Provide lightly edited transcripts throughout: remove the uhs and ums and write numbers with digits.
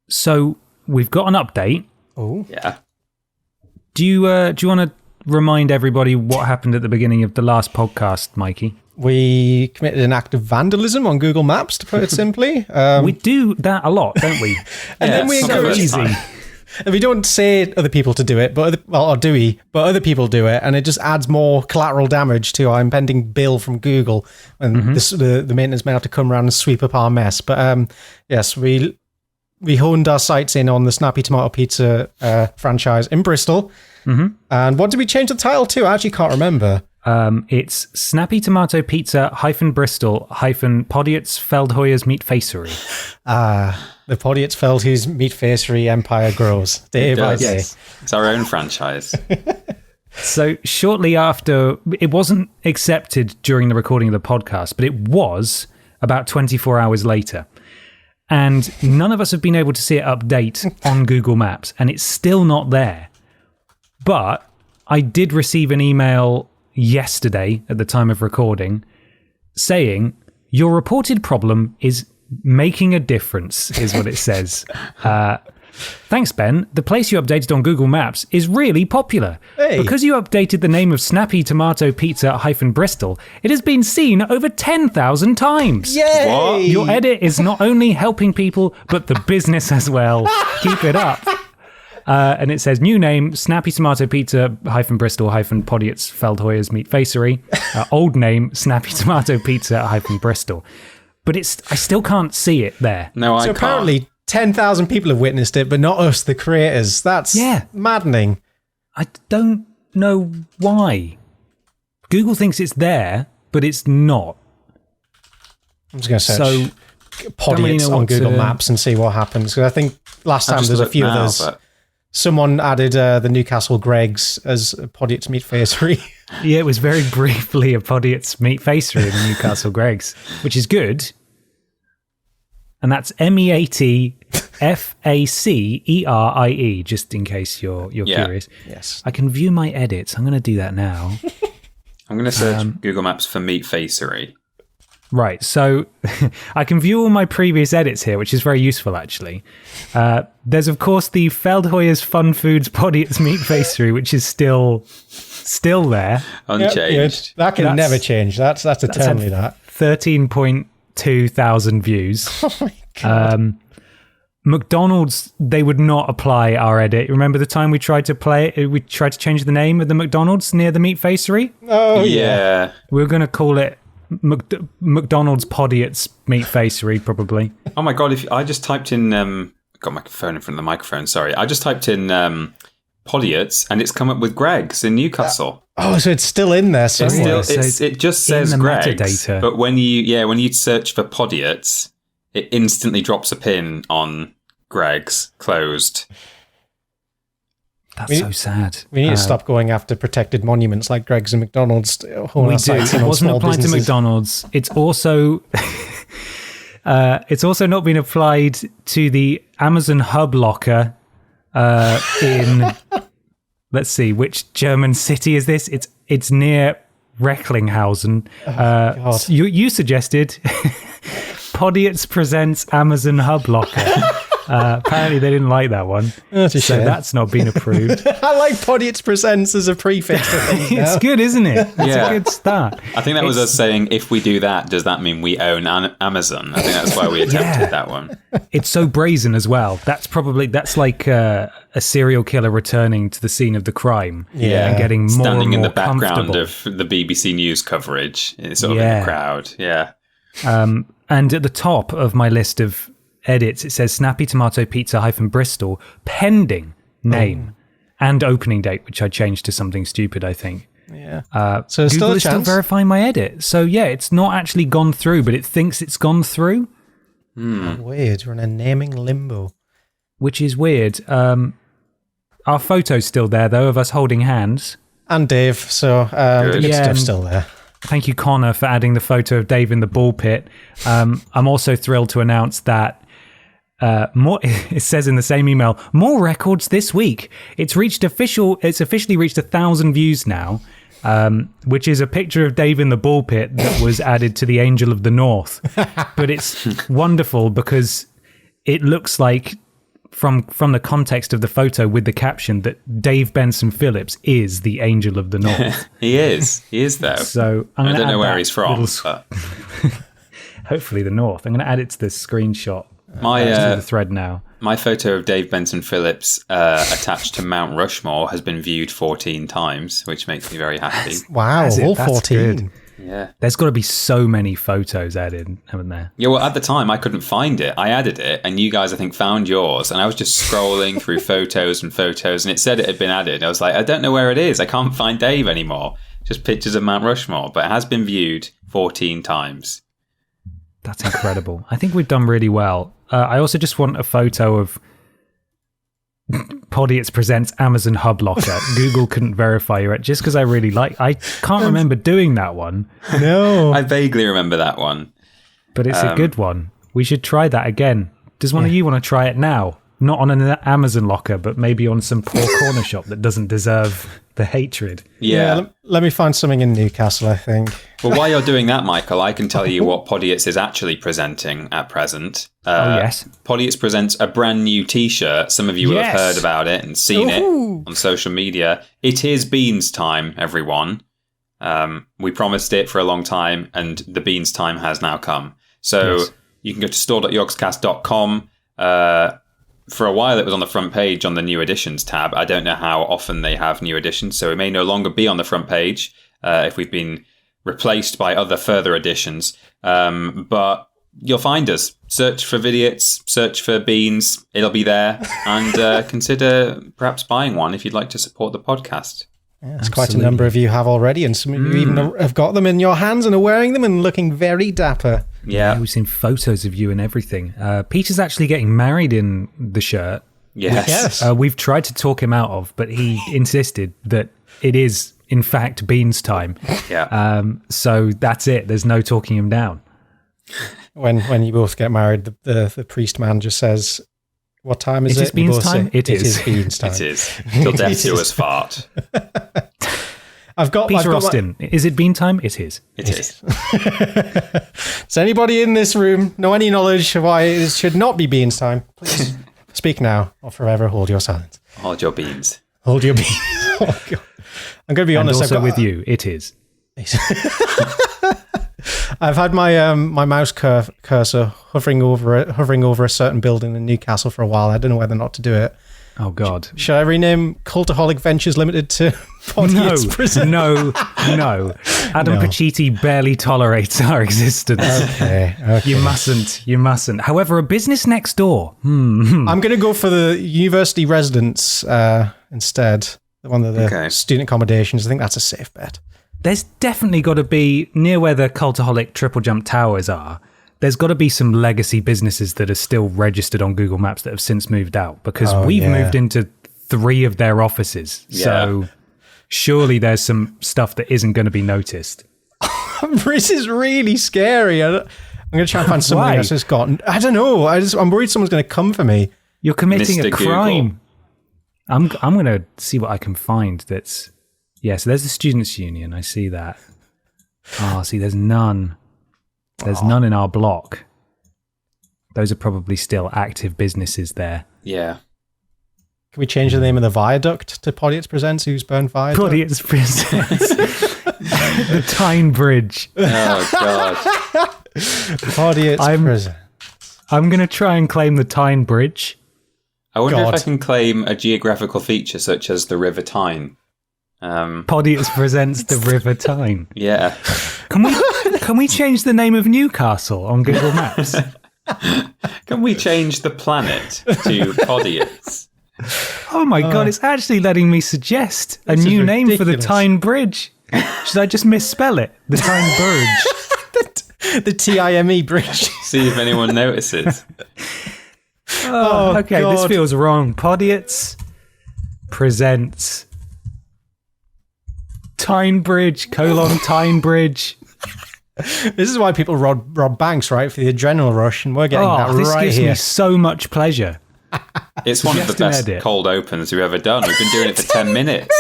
So we've got an update. Oh, Yeah. Do you want to remind everybody what happened at the beginning of the last podcast, Mikey? we committed an act of vandalism on Google Maps, to put it simply. We do that a lot, don't we? And then we it's not the encourage first time. And we don't say other people to do it, but or do we? But other people do it, and it just adds more collateral damage to our impending bill from Google, and the maintenance men have to come around and sweep up our mess. But yes, we honed our sights in on the Snappy Tomato Pizza franchise in Bristol. And what did we change the title to? I actually can't remember. It's Snappy Tomato Pizza Bristol Podiots Feldhoyer's Meat Facery. The Podiots felt his meat facery empire grows day by day. It's our own franchise. So shortly after, it wasn't accepted during the recording of the podcast, but it was about 24 hours later. And none of us have been able to see it update on Google Maps, and it's still not there. But I did receive an email yesterday at the time of recording saying, your reported problem is making a difference, is what it says. Thanks, Ben. The place you updated on Google Maps is really popular. Hey. Because you updated the name of Snappy Tomato Pizza Bristol, it has been seen over 10,000 times. Yay! What? Your edit is not only helping people, but the business as well. Keep it up. And it says, new name, Snappy Tomato Pizza Bristol Podiots Feldhoyer's Meat Facery. Old name, Snappy Tomato Pizza Bristol. But I still can't see it there. No, I So can't. apparently 10,000 people have witnessed it, but not us, the creators. That's maddening. I don't know why. Google thinks it's there, but it's not. I'm just going to search So, don't really Podiots know on what Google to- Maps and see what happens. Because I think last I time just there's a looked few now, others. but- Someone added the Newcastle Greggs as Podiots Meat Facery. Yeah, it was very briefly a Podiots Meat Facery in the Newcastle Greggs, which is good. And that's MEATFACERIE, just in case you're curious. Yes. I can view my edits. I'm going to do that now. I'm going to search Google Maps for meat facery. Right, so I can view all my previous edits here, which is very useful, actually. There's, of course, the Feldhoyer's Fun Foods Podiots Meat Facery, which is still there. Unchanged. That can never change. That's eternally that. 13.2 thousand views. Oh my God. McDonald's, they would not apply our edit. Remember the time we tried to change the name of the McDonald's near the Meat Facery? Oh, Yeah. We were going to call it McDonald's Podiots Meat Facery, probably. Oh my God, if I just typed in... got my phone in front of the microphone, sorry. I just typed in Podiots and it's come up with Greggs in Newcastle. Oh, so it's still in there somewhere. It just in says the Greggs, metadata. but when you search for Podiots, it instantly drops a pin on Greggs closed. That's so sad. We need to stop going after protected monuments like Greggs and McDonald's. We do. It wasn't applied to McDonald's. It's also not been applied to the Amazon Hub Locker in. Let's see, which German city is this? It's near Recklinghausen. God. You suggested Podiots presents Amazon Hub Locker. Apparently they didn't like that one. That's a so shame. that's not been approved. I like Podiots Presents as a prefix to things now. It's good, isn't it? It's Yeah. a good start. I think that was us saying, if we do that, does that mean we own Amazon? I think that's why we attempted that one. It's so brazen as well. That's like a serial killer returning to the scene of the crime. Yeah. And getting more Standing and in more the background comfortable. of the BBC News coverage, sort of in the crowd. Yeah. And at the top of my list of edits, it says Snappy Tomato Pizza Bristol pending name and opening date, which I changed to something stupid, I think. Yeah. So there's Google still a is still chance. verifying my edit. So yeah, it's not actually gone through, but it thinks it's gone through, Weird. We're in a naming limbo. which is weird. Our photo's still there, though, of us holding hands. And Dave. So the good Yeah, stuff's still there. Thank you, Connor, for adding the photo of Dave in the ball pit. I'm also thrilled to announce that more. It says in the same email, more records this week. It's officially reached 1,000 views now, which is a picture of Dave in the ball pit that was added to the Angel of the North. But it's wonderful because it looks like from the context of the photo with the caption that Dave Benson Phillips is the Angel of the North. He is though. So I don't know where he's from. But... hopefully the North. I'm going to add it to this screenshot. To the thread now. My photo of Dave Benson Phillips attached to Mount Rushmore has been viewed 14 times, which makes me very happy. Wow, all 14. Good. Yeah. There's got to be so many photos added, haven't there? Yeah, well, at the time, I couldn't find it. I added it, and you guys, I think, found yours. And I was just scrolling through photos, and it said it had been added. I was like, I don't know where it is. I can't find Dave anymore. Just pictures of Mount Rushmore. But it has been viewed 14 times. That's incredible. I think we've done really well. I also just want a photo of Podiots presents Amazon Hub Locker. Google couldn't verify you, just because I can't remember doing that one. No. I vaguely remember that one. But it's a good one. We should try that again. Does one of you want to try it now? Not on an Amazon locker, but maybe on some poor corner shop that doesn't deserve the hatred. Yeah. Let me find something in Newcastle, I think. Well, while you're doing that, Michael, I can tell you what Podiots is actually presenting at present. Yes. Podiots presents a brand new T-shirt. Some of you will have heard about it and seen it on social media. It is Beans time, everyone. We promised it for a long time, and the Beans time has now come. So you can go to store.yogscast.com. For a while, it was on the front page on the new editions tab. I don't know how often they have new editions, so it may no longer be on the front page if we've been replaced by other further editions. But you'll find us. Search for Vidiots, search for Beans. It'll be there. And consider perhaps buying one if you'd like to support the podcast. Yeah, it's quite a number of you have already, and some of you even have got them in your hands and are wearing them and looking very dapper. Yeah. We've seen photos of you and everything. Peter's actually getting married in the shirt. Yes. We've tried to talk him out of, but he insisted that it is, in fact, Beans time. Yeah. So that's it. There's no talking him down. When you both get married, the priest man just says, "What time is it?" Is Beans time? Say, it is Beans time. It is. Till death do us part. Peter Austin. Is it Bean time? It is. It is. Does anybody in this room know any knowledge of why it should not be Beans time? Please speak now or forever hold your silence. Hold your beans. Hold your beans. Oh, God. I'm going to be honest. Also with you, it is. I've had my my mouse cursor hovering over a certain building in Newcastle for a while. I don't know whether or not to do it. Oh, God. Should I rename Cultaholic Ventures Limited to Podiots Prison? No. Adam Pacitti barely tolerates our existence. Okay. You mustn't. However, a business next door. I'm going to go for the university residence instead. One of the student accommodations. I think that's a safe bet. There's definitely got to be, near where the Cultaholic Triple Jump Towers are, there's got to be some legacy businesses that are still registered on Google Maps that have since moved out, because we've moved into 3 of their offices. Yeah. So surely there's some stuff that isn't going to be noticed. This is really scary. I'm going to try and find something that's just gotten. I don't know. I'm worried someone's going to come for me. You're committing Mr. a crime. I'm going to see what I can find that's... Yeah, so there's the Students' Union. I see that. Oh, see, there's none. There's none in our block. Those are probably still active businesses there. Yeah. Can we change the name of the viaduct to Podiots Presents Who's Burned Viaduct? Podiots Presents. The Tyne Bridge. Oh, God. Podiots Presents. I'm going to try and claim the Tyne Bridge. I wonder if I can claim a geographical feature such as the River Tyne. Podiots Presents the River Tyne. Yeah. Can we change the name of Newcastle on Google Maps? Can we change the planet to Podiots? Oh my God, it's actually letting me suggest a new name for the Tyne Bridge. Should I just misspell it? The Tyne Bridge. The TIME bridge. See if anyone notices. Okay, God. this feels wrong. Podiots Presents Tyne Bridge, Tyne Bridge. This is why people rob banks, right? For the adrenaline rush, and we're getting that this right gives here. me so much pleasure. It's one of the best cold opens we've ever done. We've been doing it for 10 minutes.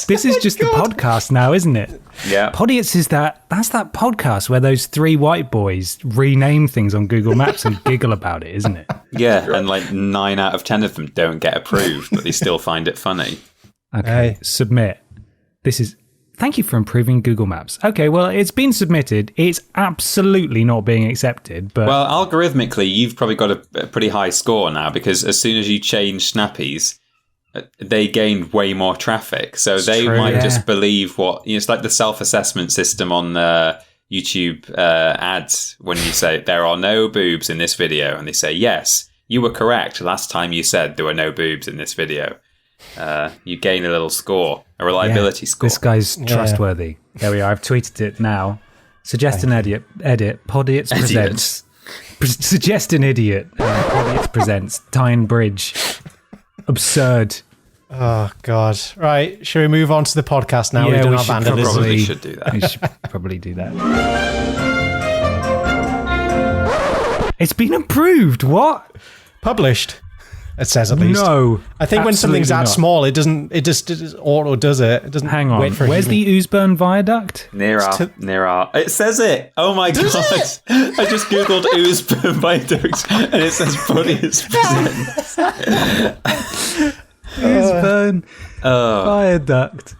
this is just the podcast now, isn't it? Yeah. Podiots is that's that podcast where those three white boys rename things on Google Maps and giggle about it, isn't it? Yeah, and like 9 out of 10 of them don't get approved, but they still find it funny. Okay, submit. Thank you for improving Google Maps. Okay, well, it's been submitted. It's absolutely not being accepted. But well, algorithmically, you've probably got a pretty high score now because as soon as you change snappies, they gained way more traffic. So they might just believe it's like the self-assessment system on YouTube ads when you say there are no boobs in this video, and they say yes, you were correct last time you said there were no boobs in this video. You gain a little score, a reliability score. This guy's trustworthy. There we are. I've tweeted it now. Suggest an edit. Podiots presents. Suggest an idiot. Podiots presents. Tyne Bridge. Absurd. Oh, God. Right. Should we move on to the podcast now? Yeah, We've done we our should vandalism. Probably should do that. We should probably do that. It's been approved. What? Published. It says at least. No. I think when something's that not. small, it just auto does it. It doesn't Hang on. wait for Where's the Oosburn Viaduct? Near our. It says it. Oh my God. I just Googled Oosburn Viaduct and it says Podiots presents. Oosburn Viaduct.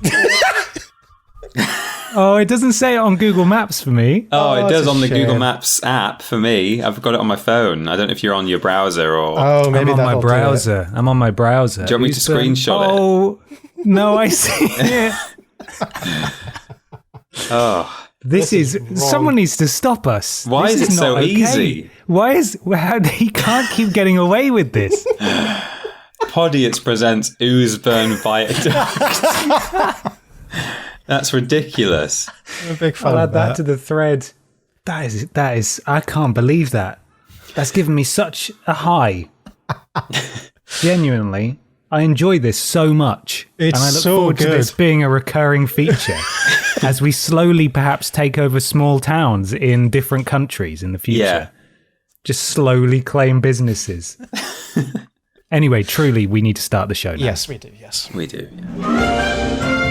Oh, it doesn't say it on Google Maps for me. Oh, it does on the shame. Google Maps app for me. I've got it on my phone. I don't know if you're on your browser or... Oh, maybe I'm on my that'll do browser. I'm on my browser. Do you want me to screenshot it? Oh, no, I see it. Oh. This is someone needs to stop us. Why This is it so not okay. easy? He can't keep getting away with this. Podiots presents Oosburn Viaduct. That's ridiculous. I'm a big fan I'll of add that to the thread. That is. I can't believe that. That's given me such a high. Genuinely, I enjoy this so much, It's and I look so forward to good. this being a recurring feature as we slowly perhaps take over small towns in different countries in the future. Yeah. Just slowly claim businesses. Anyway, truly, we need to start the show now. Yes, we do. Yes. We do. Yeah.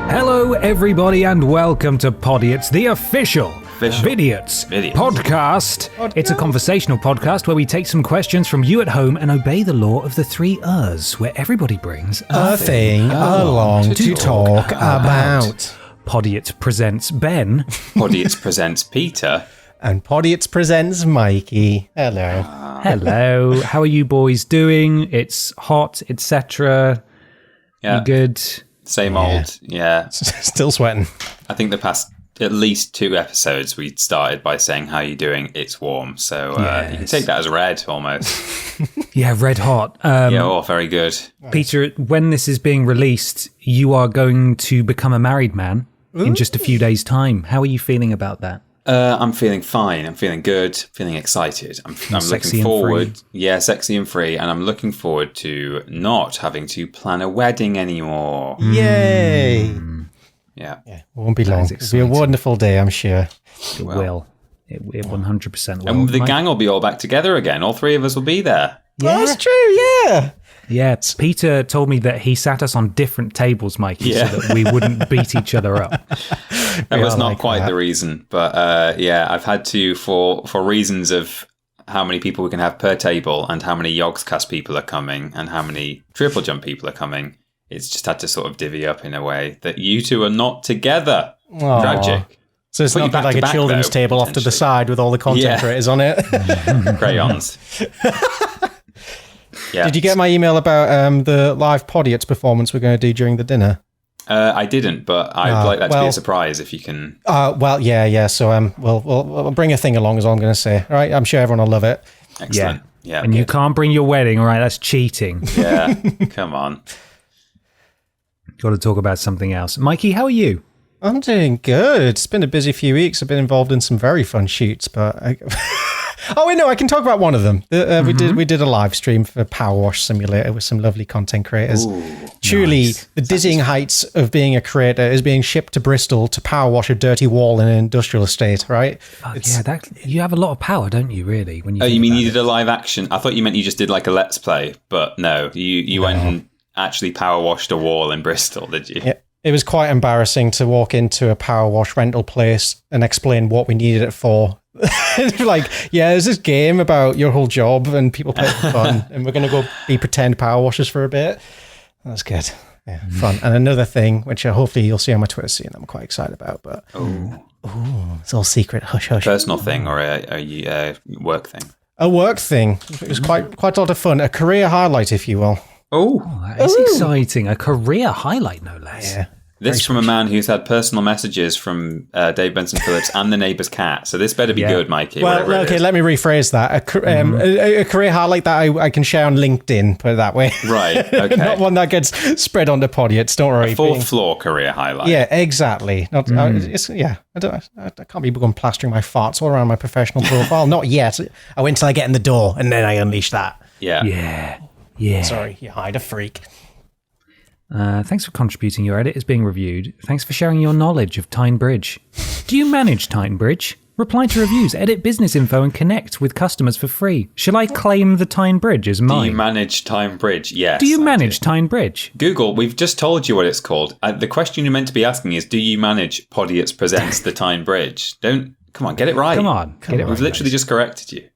Hello, everybody, and welcome to Podiots, the official Vidiots podcast. It's a conversational podcast where we take some questions from you at home and obey the law of the three where everybody brings A thing along to talk about. Podiots presents Ben. Podiots presents Peter. And Podiots presents Mikey. Hello. Hello. How are you boys doing? It's hot, etc. Yeah. You good? Same old. Yeah. Still sweating. I think the past at least 2 episodes we started by saying how you doing, it's warm. So you can take that as read almost. Yeah, red hot. Very good. Peter, when this is being released, you are going to become a married man in just a few days' time. How are you feeling about that? I'm feeling fine. I'm feeling good. Feeling excited. I'm looking forward. Yeah, sexy and free. And I'm looking forward to not having to plan a wedding anymore. Yay. Yeah. It won't be long. It'll be a wonderful day, I'm sure. It will. It 100% will. And the gang will be all back together again. All 3 of us will be there. Yeah. Oh, that's true, yeah. Yeah, Peter told me that he sat us on different tables, Mikey, so that we wouldn't beat each other up. That was not quite the reason. But I've had to, for reasons of how many people we can have per table and how many Yogscast people are coming and how many triple jump people are coming, it's just had to sort of divvy up in a way that you two are not together. Aww. Tragic. So it's not like a children's table off to the side with all the content creators on it. Crayons. Yeah. Did you get my email about the live Podiots performance we're going to do during the dinner? I didn't, but I'd like that to be a surprise if you can. Yeah. So we'll bring a thing along, is all I'm going to say. All right, I'm sure everyone will love it. Excellent. Yeah. And you can't bring your wedding, all right? That's cheating. Yeah. Come on. Got to talk about something else. Mikey, how are you? I'm doing good. It's been a busy few weeks. I've been involved in some very fun shoots, but Oh, wait, no, I can talk about one of them. We did a live stream for Power Wash Simulator with some lovely content creators. Ooh, Truly, nice. the dizzying heights of being a creator is being shipped to Bristol to power wash a dirty wall in an industrial estate, right? You have a lot of power, don't you, really? When you you mean you did a live action? I thought you meant you just did like a Let's Play, but no, you went and actually power washed a wall in Bristol, did you? Yeah. It was quite embarrassing to walk into a power wash rental place and explain what we needed it for. Like, there's this game about your whole job and people play it for fun, and we're going to go be pretend power washers for a bit. That's good. Yeah, fun. And another thing, which hopefully you'll see on my Twitter soon, I'm quite excited about, but it's all secret. Hush, hush. Personal thing or a work thing? A work thing. It was quite a lot of fun. A career highlight, if you will. Oh, that is exciting. A career highlight, no less. Yeah. This from a man who's had personal messages from Dave Benson Phillips and the neighbour's cat. So this better be good, Mikey. Well, okay, let me rephrase that. A career highlight that I can share on LinkedIn, put it that way. Right, okay. Not one that gets spread onto Podiots, don't worry. A fourth floor career highlight. Yeah, exactly. I can't be going plastering my farts all around my professional profile. Not yet. I wait until I get in the door and then I unleash that. Yeah. Sorry, you hide a freak. Thanks for contributing. Your edit is being reviewed. Thanks for sharing your knowledge of Tyne Bridge. Do you manage Tyne Bridge? Reply to reviews, edit business info, and connect with customers for free. Shall I claim the Tyne Bridge as mine? Do you manage Tyne Bridge? Yes. Do you manage Tyne Bridge? Google, we've just told you what it's called. The question you're meant to be asking is, do you manage Podiots Presents the Tyne Bridge? Come on, get it right. Come on. We've literally just corrected you.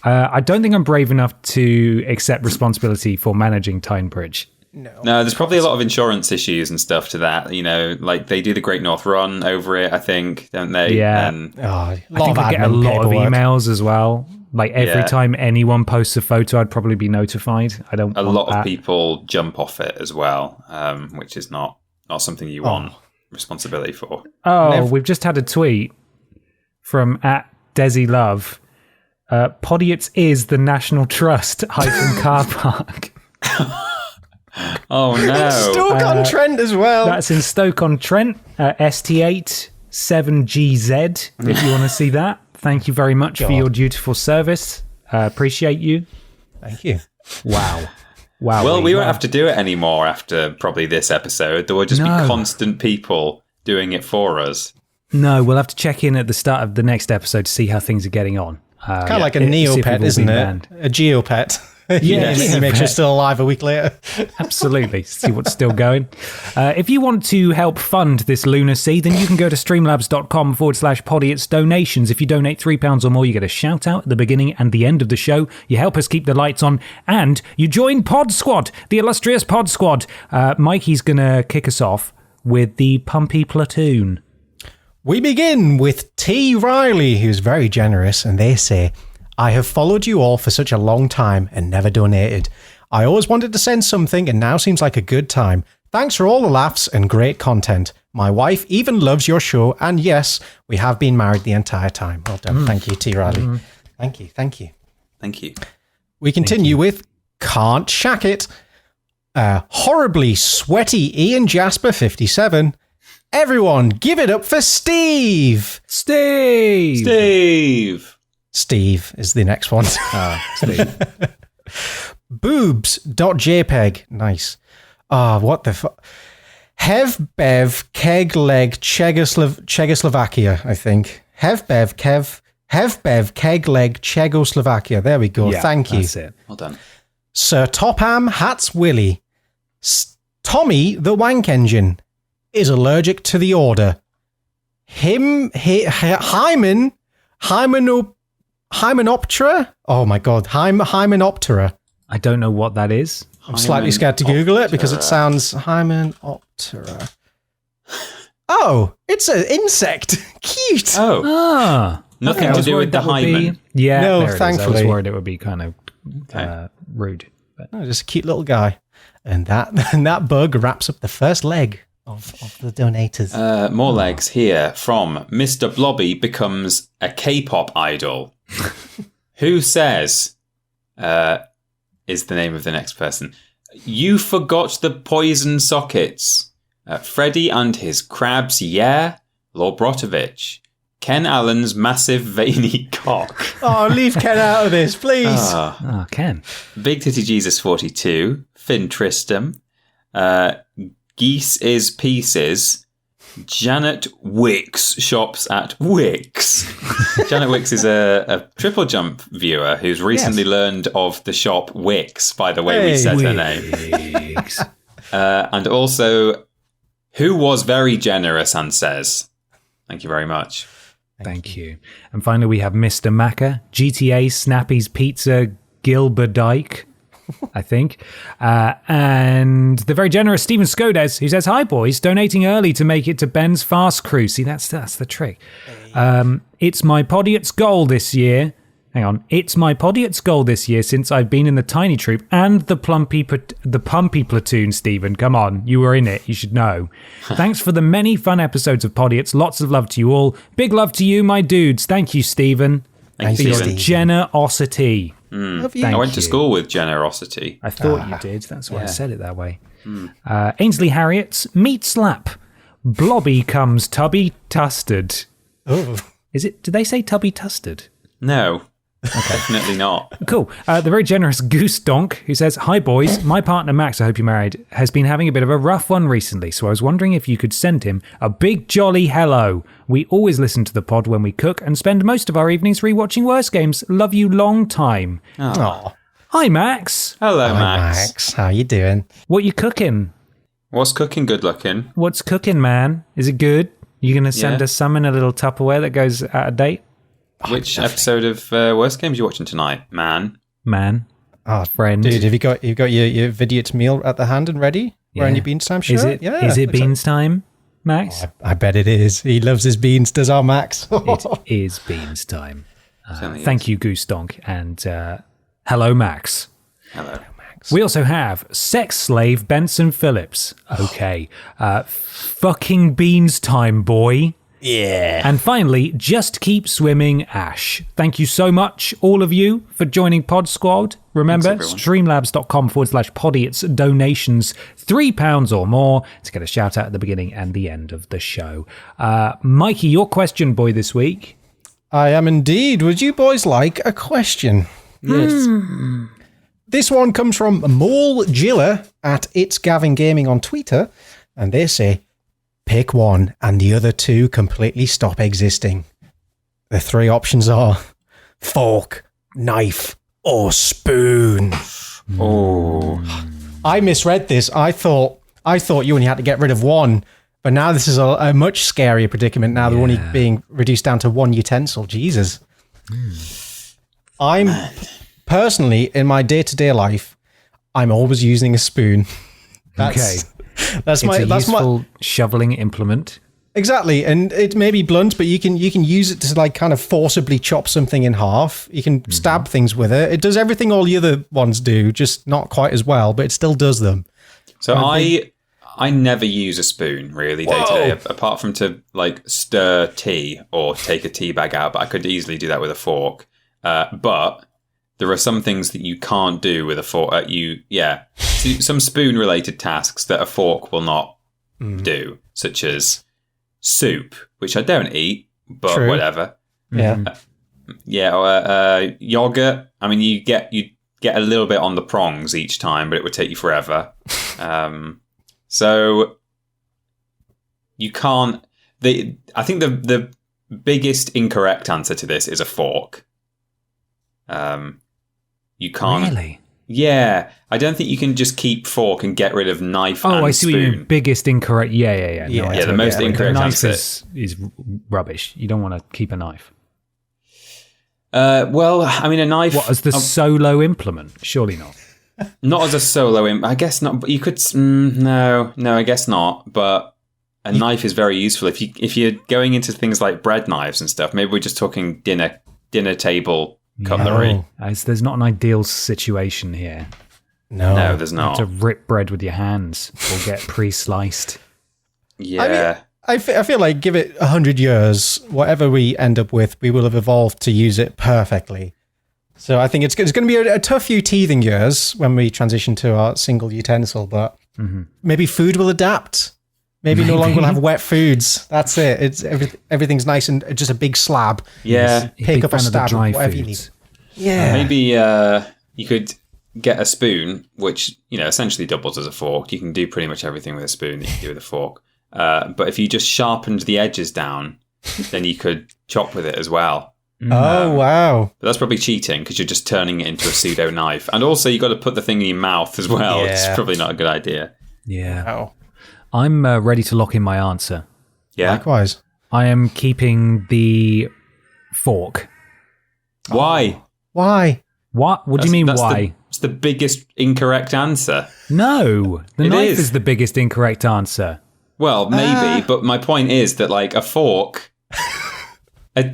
I don't think I'm brave enough to accept responsibility for managing Tyne Bridge. No, there's probably a lot of insurance issues and stuff to that. You know, like they do the Great North Run over it, I think, don't they? Yeah. I think I get a lot of emails as well. Like every time anyone posts a photo, I'd probably be notified. I don't. A lot of people jump off it as well, which is not something you want responsibility for. Oh, we've just had a tweet from @DesiLove. Podiots is the National Trust car park. Oh no! Stoke-on-Trent as well. That's in Stoke-on-Trent, ST8 7GZ. If you want to see that, thank you very much for your dutiful service. Appreciate you. Thank you. Wow. Well, we won't have to do it anymore after probably this episode. There will just be constant people doing it for us. No, we'll have to check in at the start of the next episode to see how things are getting on. Kind of like a Neopet, isn't it? A Geopet. He makes you still alive a week later. Absolutely. See what's still going. If you want to help fund this lunacy, then you can go to streamlabs.com/Podiots donations. If you donate £3 or more, you get a shout out at the beginning and the end of the show. You help us keep the lights on, and you join Pod Squad, the illustrious Pod Squad. Mikey's going to kick us off with the Pumpy Platoon. We begin with T. Riley, who's very generous, and they say, I have followed you all for such a long time and never donated. I always wanted to send something and now seems like a good time. Thanks for all the laughs and great content. My wife even loves your show, and yes, we have been married the entire time. Well done. Thank you, T. Riley. Thank you. We continue with Can't Shack It. Horribly sweaty Ian Jasper 57. Everyone, give it up for Steve. Steve is the next one. Steve. Boobs.jpg. Nice. What the fuck? Hevbev Kegleg Czechoslovakia, I think. Hevbev Kegleg Czechoslovakia. There we go. Yeah, Thank you. That's it. Well done. Sir Topham Hats Willie. Tommy the Wank Engine is allergic to the order. Hymenoptera? Oh my god, Hymenoptera. I don't know what that is. I'm slightly scared to Google it because it sounds Hymenoptera. Oh, it's an insect. Cute. Nothing to do with the hymen. Yeah, no, thankfully. I was worried it would be kind of rude. But. No, just a cute little guy. And that bug wraps up the first leg of the donators. More legs here from Mr. Blobby becomes a K-pop idol. Who says, is the name of the next person. You forgot the poison sockets. Freddy and his crabs, yeah. Lobrotovich. Ken Allen's massive veiny cock. Oh, leave Ken out of this, please. Oh, Ken. Big Titty Jesus 42. Finn Tristram. Geese is Pieces. Janet Wicks shops at Wicks. Janet Wicks is a triple jump viewer who's recently learned of the shop Wicks by the way we said her name. And also, who was very generous and says, thank you very much. Thank you. And finally, we have Mr. Macca, GTA, Snappy's Pizza, Gilberdike, I think. And the very generous Stephen Skodes, who says, hi, boys, donating early to make it to Ben's Fast Crew. See, that's the trick. It's my Podiots goal this year. Hang on. It's my Podiots goal this year since I've been in the Tiny Troop and the Pumpy Platoon, Stephen. Come on. You were in it. You should know. Thanks for the many fun episodes of Podiots. Lots of love to you all. Big love to you, my dudes. Thank you, Stephen. Thank for you, your Stephen. generosity. I went to school with generosity. I thought you did. That's why I said it that way. Ainsley Harriet's Meat Slap. Blobby comes tubby tusted. Oh. Did they say tubby tusted? No. Definitely not. Cool. The very generous Goose Donk, who says, hi, boys. My partner, Max, I hope you're married, has been having a bit of a rough one recently, so I was wondering if you could send him a big jolly hello. We always listen to the pod when we cook and spend most of our evenings rewatching worse games. Love you long time. Aww. Hi, Max. Hello, Hi, Max. How you doing? What you cooking? What's cooking good looking? What's cooking, man? Is it good? You going to send us some in a little Tupperware that goes out of date? Which episode of Worst Games are you watching tonight, man? Friend. Dude, have you got your Vidiots meal at the hand and ready? Wearing your beans time shirt? Is it beans time, Max? Oh, I bet it is. He loves his beans, does our Max? It is beans time. Thank you, Goose Donk, and hello, Max. Hello. We also have Sex Slave Benson Phillips. Okay. Fucking beans time, boy. Yeah. And finally, Just Keep Swimming Ash. Thank you so much, all of you, for joining Pod Squad. Remember, streamlabs.com/podiots donations, £3 or more to get a shout out at the beginning and the end of the show. Mikey, your question boy this week. I am indeed. Would you boys like a question? Yes. This one comes from Mole Gilla at It's Gavin Gaming on Twitter, and they say, pick one and the other two completely stop existing. The three options are fork, knife, or spoon. Oh. I misread this. I thought you only had to get rid of one, but now this is a much scarier predicament now they're only being reduced down to one utensil. Jesus. I'm personally, in my day-to-day life, I'm always using a spoon. That's my useful shoveling implement. Exactly, and it may be blunt, but you can use it to like kind of forcibly chop something in half. You can stab things with it. It does everything all the other ones do, just not quite as well, but it still does them. So I never use a spoon really day to day, apart from to like stir tea or take a tea bag out. But I could easily do that with a fork. But there are some things that you can't do with a fork. Some spoon-related tasks that a fork will not do, such as soup, which I don't eat, but whatever. Yeah, yogurt. I mean, you get a little bit on the prongs each time, but it would take you forever. So you can't. I think the biggest incorrect answer to this is a fork. You can't. Really? Yeah, I don't think you can just keep fork and get rid of knife and spoon. Oh, I see what you mean. Biggest incorrect. Yeah. The most incorrect answer is rubbish. You don't want to keep a knife. Well, I mean, a knife. What, as the solo implement? Surely not. Not as a solo implement. I guess not. But you could. No, I guess not. But a knife is very useful if you're going into things like bread knives and stuff. Maybe we're just talking dinner table cutlery. No, there's not an ideal situation here. No, there's not. To rip bread with your hands or get pre-sliced. Yeah. I mean, I feel like give it 100 years, whatever we end up with, we will have evolved to use it perfectly. So I think it's going to be a tough few teething years when we transition to our single utensil, but maybe food will adapt. Maybe no longer will have wet foods. That's it. It's everything's nice and just a big slab. Yeah. Pick up a stab, dry whatever you need. foods. Yeah. Maybe you could get a spoon, which, essentially doubles as a fork. You can do pretty much everything with a spoon that you can do with a fork. But if you just sharpened the edges down, then you could chop with it as well. Oh, wow. But that's probably cheating because you're just turning it into a pseudo knife. And also you've got to put the thing in your mouth as well, which is probably not a good idea. Yeah. Wow. I'm ready to lock in my answer. Yeah. Likewise. I am keeping the fork. Why? Why? What? What do you mean, why? It's the biggest incorrect answer. No. The knife is the biggest incorrect answer. Well, maybe, but my point is that, like, a fork... there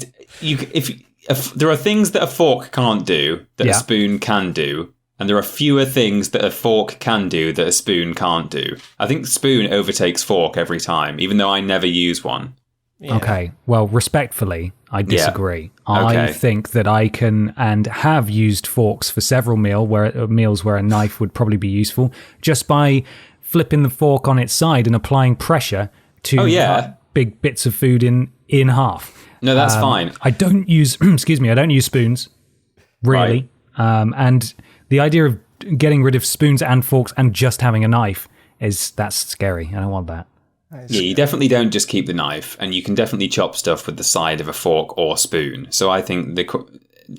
are things that a fork can't do that a spoon can do, and there are fewer things that a fork can do that a spoon can't do. I think spoon overtakes fork every time, even though I never use one. Yeah. Okay, well, respectfully, I disagree. Yeah. Okay. I think that I can and have used forks for several meals where a knife would probably be useful, just by flipping the fork on its side and applying pressure to cut big bits of food in half. No, that's fine. I don't use, I don't use spoons, really. Right. And the idea of getting rid of spoons and forks and just having a knife that's scary. I don't want that. Yeah, you definitely don't just keep the knife, and you can definitely chop stuff with the side of a fork or spoon. So I think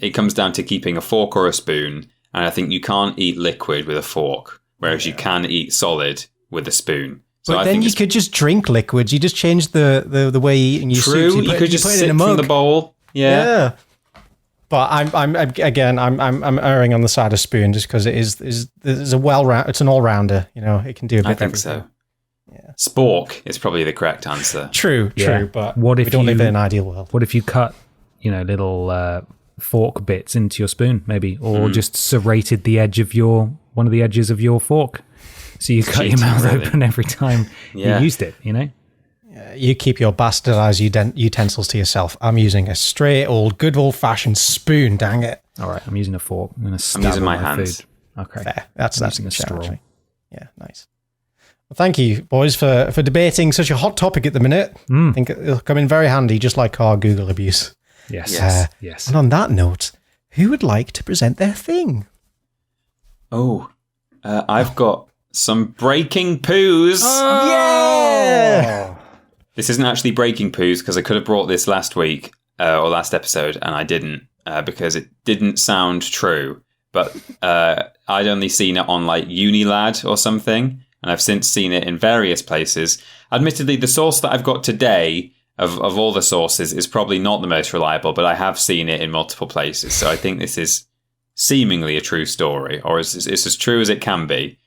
it comes down to keeping a fork or a spoon, and I think you can't eat liquid with a fork, whereas you can eat solid with a spoon. So but then you could just drink liquids. You just change the way you eat and you True, you could just sip from the bowl. Yeah. But I'm erring on the side of spoon just because it's an all rounder. It can do a bit. I think so. Yeah. Spork is probably the correct answer. True. But what if we don't live in an ideal world? What if you cut, little fork bits into your spoon, maybe, or just serrated the edge of one of the edges of your fork, so you cut your mouth open every time you used it? You keep your bastardized utensils to yourself. I'm using a straight good old fashioned spoon. Dang it! All right, I'm using a fork. I'm using my hands. Food. Okay, fair. That's a straw. Yeah, nice. Well, thank you, boys, for debating such a hot topic at the minute. I think it'll come in very handy, just like our Google abuse. Yes. And on that note, who would like to present their thing? Oh, I've got some breaking poos. Oh! Yeah! This isn't actually breaking poos because I could have brought this last week or last episode, and I didn't because it didn't sound true. But I'd only seen it on like Unilad or something, and I've since seen it in various places. Admittedly, the source that I've got today of all the sources is probably not the most reliable, but I have seen it in multiple places. So I think this is seemingly a true story, or it's as true as it can be.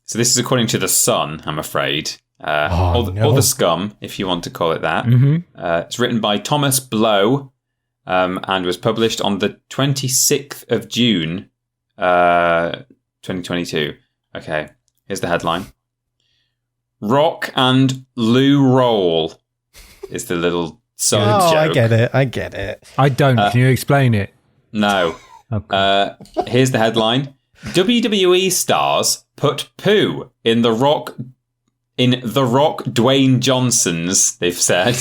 So this is according to The Sun, I'm afraid. Or The Scum, if you want to call it that. Mm-hmm. It's written by Thomas Blow and was published on the 26th of June, 2022. Okay, here's the headline. Rock and Lou Roll is the little sub joke. I get it. I don't. Can you explain it? No. Okay. Here's the headline. WWE stars put poo in the Rock Dwayne Johnson's, they've said.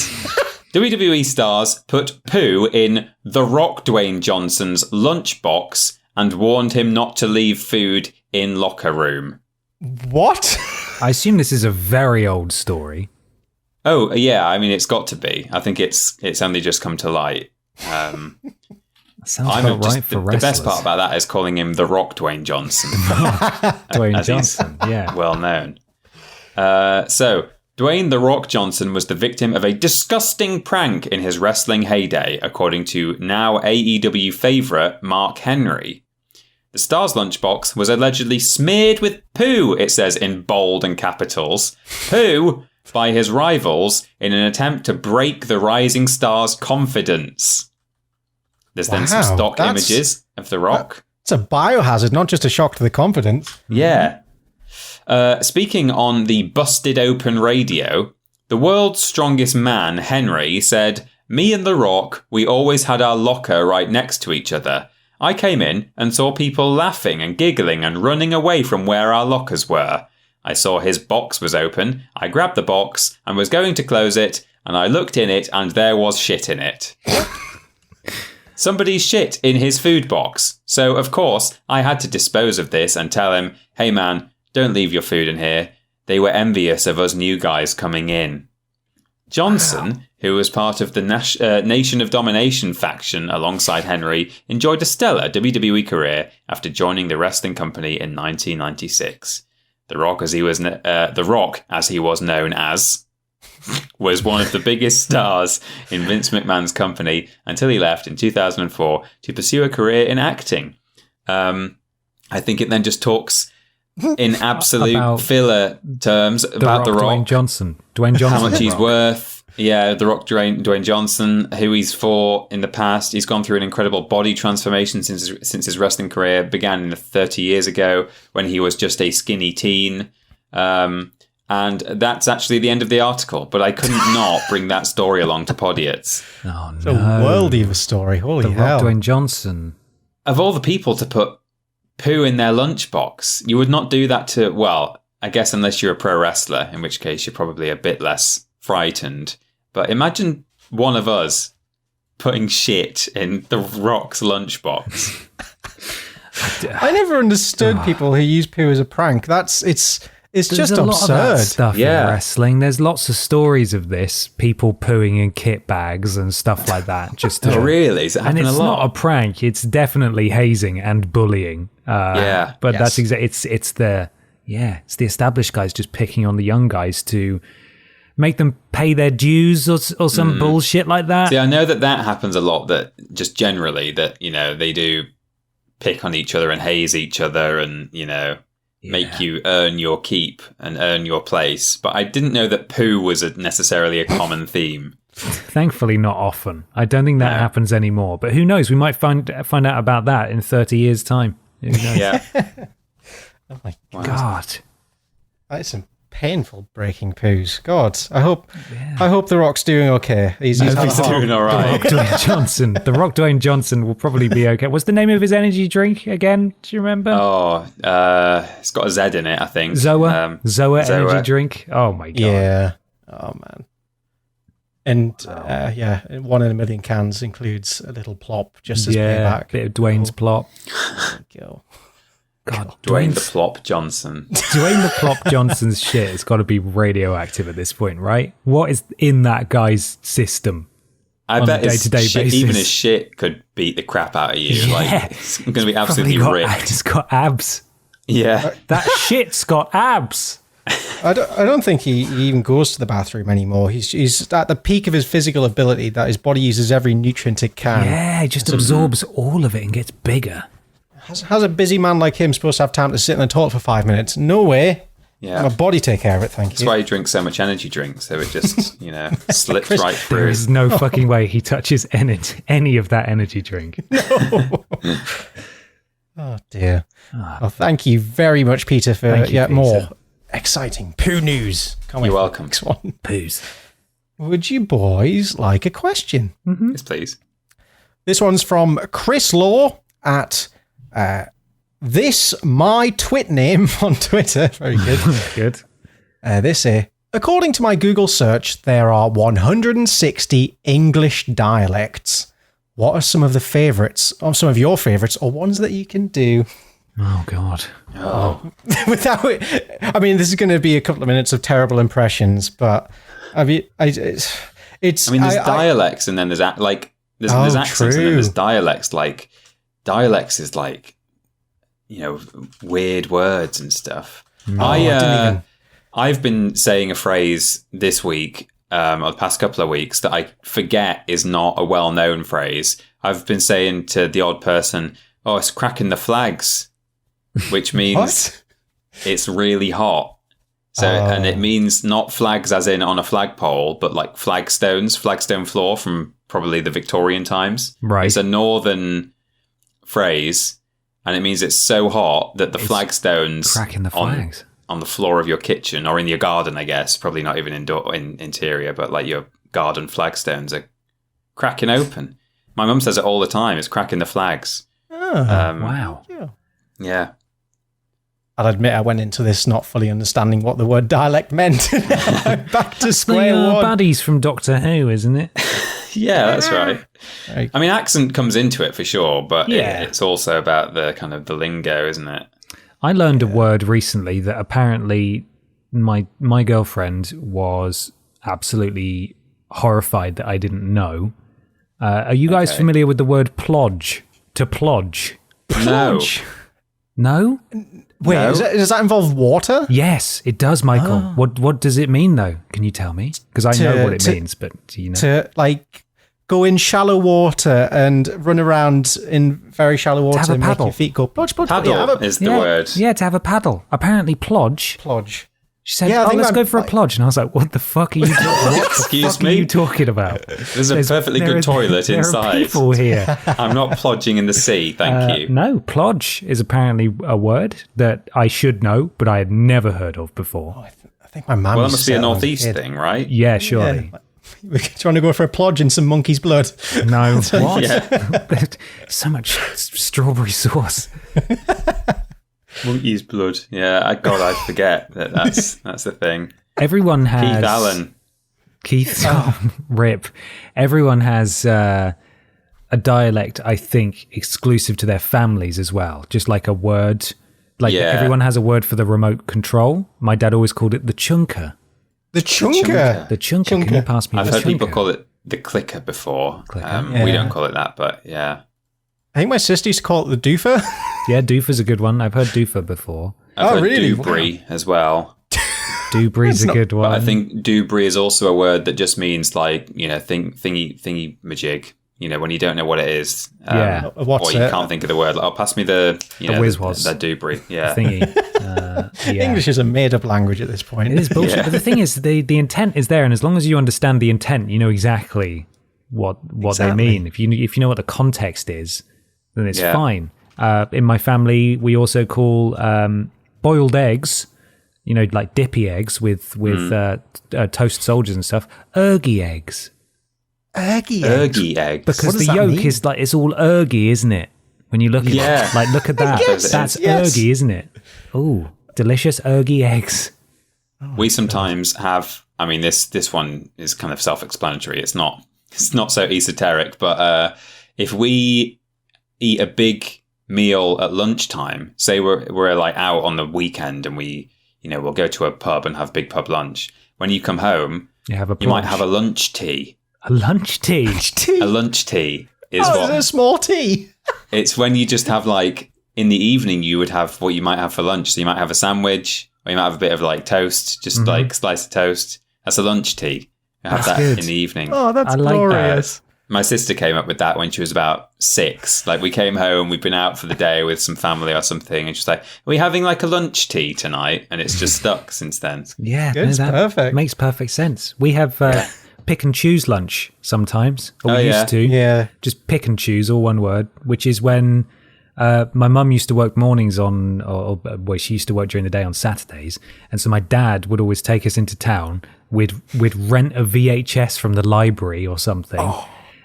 WWE stars put poo in The Rock Dwayne Johnson's lunchbox and warned him not to leave food in locker room. What? I assume this is a very old story. Oh, yeah. I mean, it's got to be. I think it's only just come to light. Sounds about right for wrestlers. The best part about that is calling him The Rock Dwayne Johnson. Dwayne Johnson, yeah. Well known. So, Dwayne The Rock Johnson was the victim of a disgusting prank in his wrestling heyday, according to now AEW favourite Mark Henry. The star's lunchbox was allegedly smeared with poo, it says in bold and capitals. Poo by his rivals in an attempt to break the rising star's confidence. There's then some stock images of The Rock. It's a biohazard, not just a shock to the confidence. Yeah. Speaking on the Busted Open radio, the world's strongest man, Henry, said, "Me and The Rock, we always had our locker right next to each other. I came in and saw people laughing and giggling and running away from where our lockers were. I saw his box was open. I grabbed the box and was going to close it, and I looked in it, and there was shit in it. Somebody's shit in his food box. So, of course, I had to dispose of this and tell him, hey man, don't leave your food in here. They were envious of us new guys coming in. Johnson, who was part of the Nation of Domination faction alongside Henry, enjoyed a stellar WWE career after joining the wrestling company in 1996. The Rock, as he was known as, was one of the biggest stars in Vince McMahon's company until he left in 2004 to pursue a career in acting. I think it then just talks in absolute filler terms about The Rock. Dwayne Johnson. How much he's worth. Yeah, The Rock, Dwayne Johnson, who he's fought in the past. He's gone through an incredible body transformation since his wrestling career began 30 years ago when he was just a skinny teen. And that's actually the end of the article, but I couldn't not bring that story along to Podiots. Oh, no. It's a worldie of a story. Holy hell. Rock, Dwayne Johnson. Of all the people to put poo in their lunchbox, you would not do that to, well, I guess unless you're a pro wrestler, in which case you're probably a bit less frightened. But imagine one of us putting shit in The Rock's lunchbox. I never understood people who use poo as a prank. It's just absurd. Lot of that stuff in wrestling. There's lots of stories of this, people pooing in kit bags and stuff like that. Oh, really? Is it happening and it's a lot? not a prank. It's definitely hazing and bullying. But that's exactly it's the established guys just picking on the young guys to make them pay their dues or some bullshit like that. See, I know that happens a lot. That just generally that they do pick on each other and haze each other and make you earn your keep and earn your place. But I didn't know that poo was necessarily a common theme. Thankfully, not often. I don't think that happens anymore. But who knows? We might find out about that in 30 years' time. Who knows? Yeah. Oh my God. That is some painful breaking poos. God, I hope The Rock's doing okay. He's doing all right. The Rock Dwayne Johnson will probably be okay. What's the name of his energy drink again? Do you remember? Oh, it's got a Z in it, I think. Zoa energy drink. Oh my God. Yeah. Oh man. And one in a million cans includes a little plop just as payback. Bit of Dwayne's plop. God, Dwayne the Plop Johnson. Dwayne the Plop Johnson's shit has got to be radioactive at this point, right? What is in that guy's system? I bet day-to-day basis? Even his shit could beat the crap out of you. Yeah. Like, it's going to be absolutely ripped. It's got abs. Yeah. That shit's got abs. I don't think he even goes to the bathroom anymore. He's at the peak of his physical ability that his body uses every nutrient it can. Yeah, he just absorbs all of it and gets bigger. How's a busy man like him supposed to have time to sit in the toilet for 5 minutes? No way. Yeah. My body take care of it, thank you. That's why he drinks so much energy drink, so it just, slips right through. There is no fucking way he touches any of that energy drink. No. Oh, dear. Well, thank you very much, Peter, for more exciting poo news. You're welcome. Next one. Poos. Would you boys like a question? Mm-hmm. Yes, please. This one's from Chris Law at... this my twit name on Twitter. Very good. Good. They say, according to my Google search, there are 160 English dialects. What are some of the favourites, or some of your favourites, or ones that you can do? Oh God. Oh. Without it, I mean, this is going to be a couple of minutes of terrible impressions, but I mean, it's. I mean, there's dialects, and then there's accents, and then there's dialects. Like dialects is like, weird words and stuff. I've been saying a phrase this week, or the past couple of weeks, that I forget is not a well-known phrase. I've been saying to the odd person, "Oh, it's cracking the flags," which means it's really hot. So, and it means not flags as in on a flagpole, but like flagstone floor from probably the Victorian times. Right. It's a northern phrase, and it means it's so hot that the flagstones cracking the flags on the floor of your kitchen or in your garden, I guess, probably not even interior, but like your garden flagstones are cracking open. My mum says it all the time. It's cracking the flags. Oh, wow. Yeah. I'll admit I went into this not fully understanding what the word dialect meant. I'm back to square one. Buddies from Doctor Who, isn't it? Yeah, that's right. I mean, accent comes into it for sure, but it's also about the kind of the lingo, isn't it? I learned a word recently that apparently my girlfriend was absolutely horrified that I didn't know. Are you guys familiar with the word plodge? To plodge? Plodge? No? Wait, No. Does that involve water? Yes, it does, Michael. What does it mean, though? Can you tell me? Because I know what it means, but do you know? To, like, go in shallow water and run around in very shallow water have a and make paddle. your feet go plodge, plodge. Paddle is the word. Yeah, to have a paddle. Apparently, plodge. Plodge. She said, Yeah, I think let's I'm- go for a plodge. And I was like, what the fuck are you Excuse are you me? talking about? There's a perfectly good toilet there inside. Are people here. I'm not plodging in the sea, thank you. No, plodge is apparently a word that I should know, but I had never heard of before. I think my mum Well, that used must to be a say that when I was northeast kid. thing, right? Yeah, surely. Yeah. We're trying to go for a plodge in some monkey's blood. No, what? Yeah. So much strawberry sauce. Monkey's blood. Yeah, I forget that's the thing. Everyone has... Keith Allen. Keith, rip. Everyone has a dialect, I think, exclusive to their families as well. Just like a word. Like everyone has a word for the remote control. My dad always called it the chunker. The chunker. The chunker. Can you pass me I've the heard people chunker? call it the clicker before. Clicker, We don't call it that, but yeah. I think my sister used to call it the doofer. Yeah, doofer's a good one. I've heard doofer before. I've heard really? doobry as well. Doobry's a good one. But I think doobry is also a word that just means like, thingy majig. When you don't know what it is. Yeah. What's or you it? can't think of the word. Like, pass me the whiz-was. the doobry. Yeah. Thingy. Yeah. English is a made-up language at this point. It is bullshit. Yeah. But the thing is, the intent is there, and as long as you understand the intent, you know exactly what they mean. If you know what the context is, then it's fine. In my family, we also call boiled eggs, like dippy eggs with toast soldiers and stuff, ergy eggs. Ergy eggs. Because What does the that yolk mean? is like, it's all ergy, isn't it? When you look at it, like look at that. Yes, That's yes. ergy, isn't it? Oh, delicious ergy eggs. We sometimes have. I mean, this one is kind of self-explanatory. It's not so esoteric. But if we eat a big meal at lunchtime, say we're like out on the weekend and we'll go to a pub and have big pub lunch. When you come home, you might have a lunch tea. A lunch tea. A lunch tea is It's a small tea. It's when you just have like in the evening you would have what you might have for lunch. So you might have a sandwich or you might have a bit of like toast, just like slice of toast. That's a lunch tea. You have that good. in the evening. Oh, that's I like glorious. My sister came up with that when she was about 6. Like we came home, we'd been out for the day with some family or something, and she's like, "Are we having like a lunch tea tonight?" And it's just stuck since then. Yeah, It's that perfect. makes perfect sense. We have pick and choose lunch sometimes. Or we yeah. used to. Yeah. Just pick and choose, all one word, which is when my mum used to work mornings well, she used to work during the day on Saturdays. And so my dad would always take us into town. We'd rent a VHS from the library or something.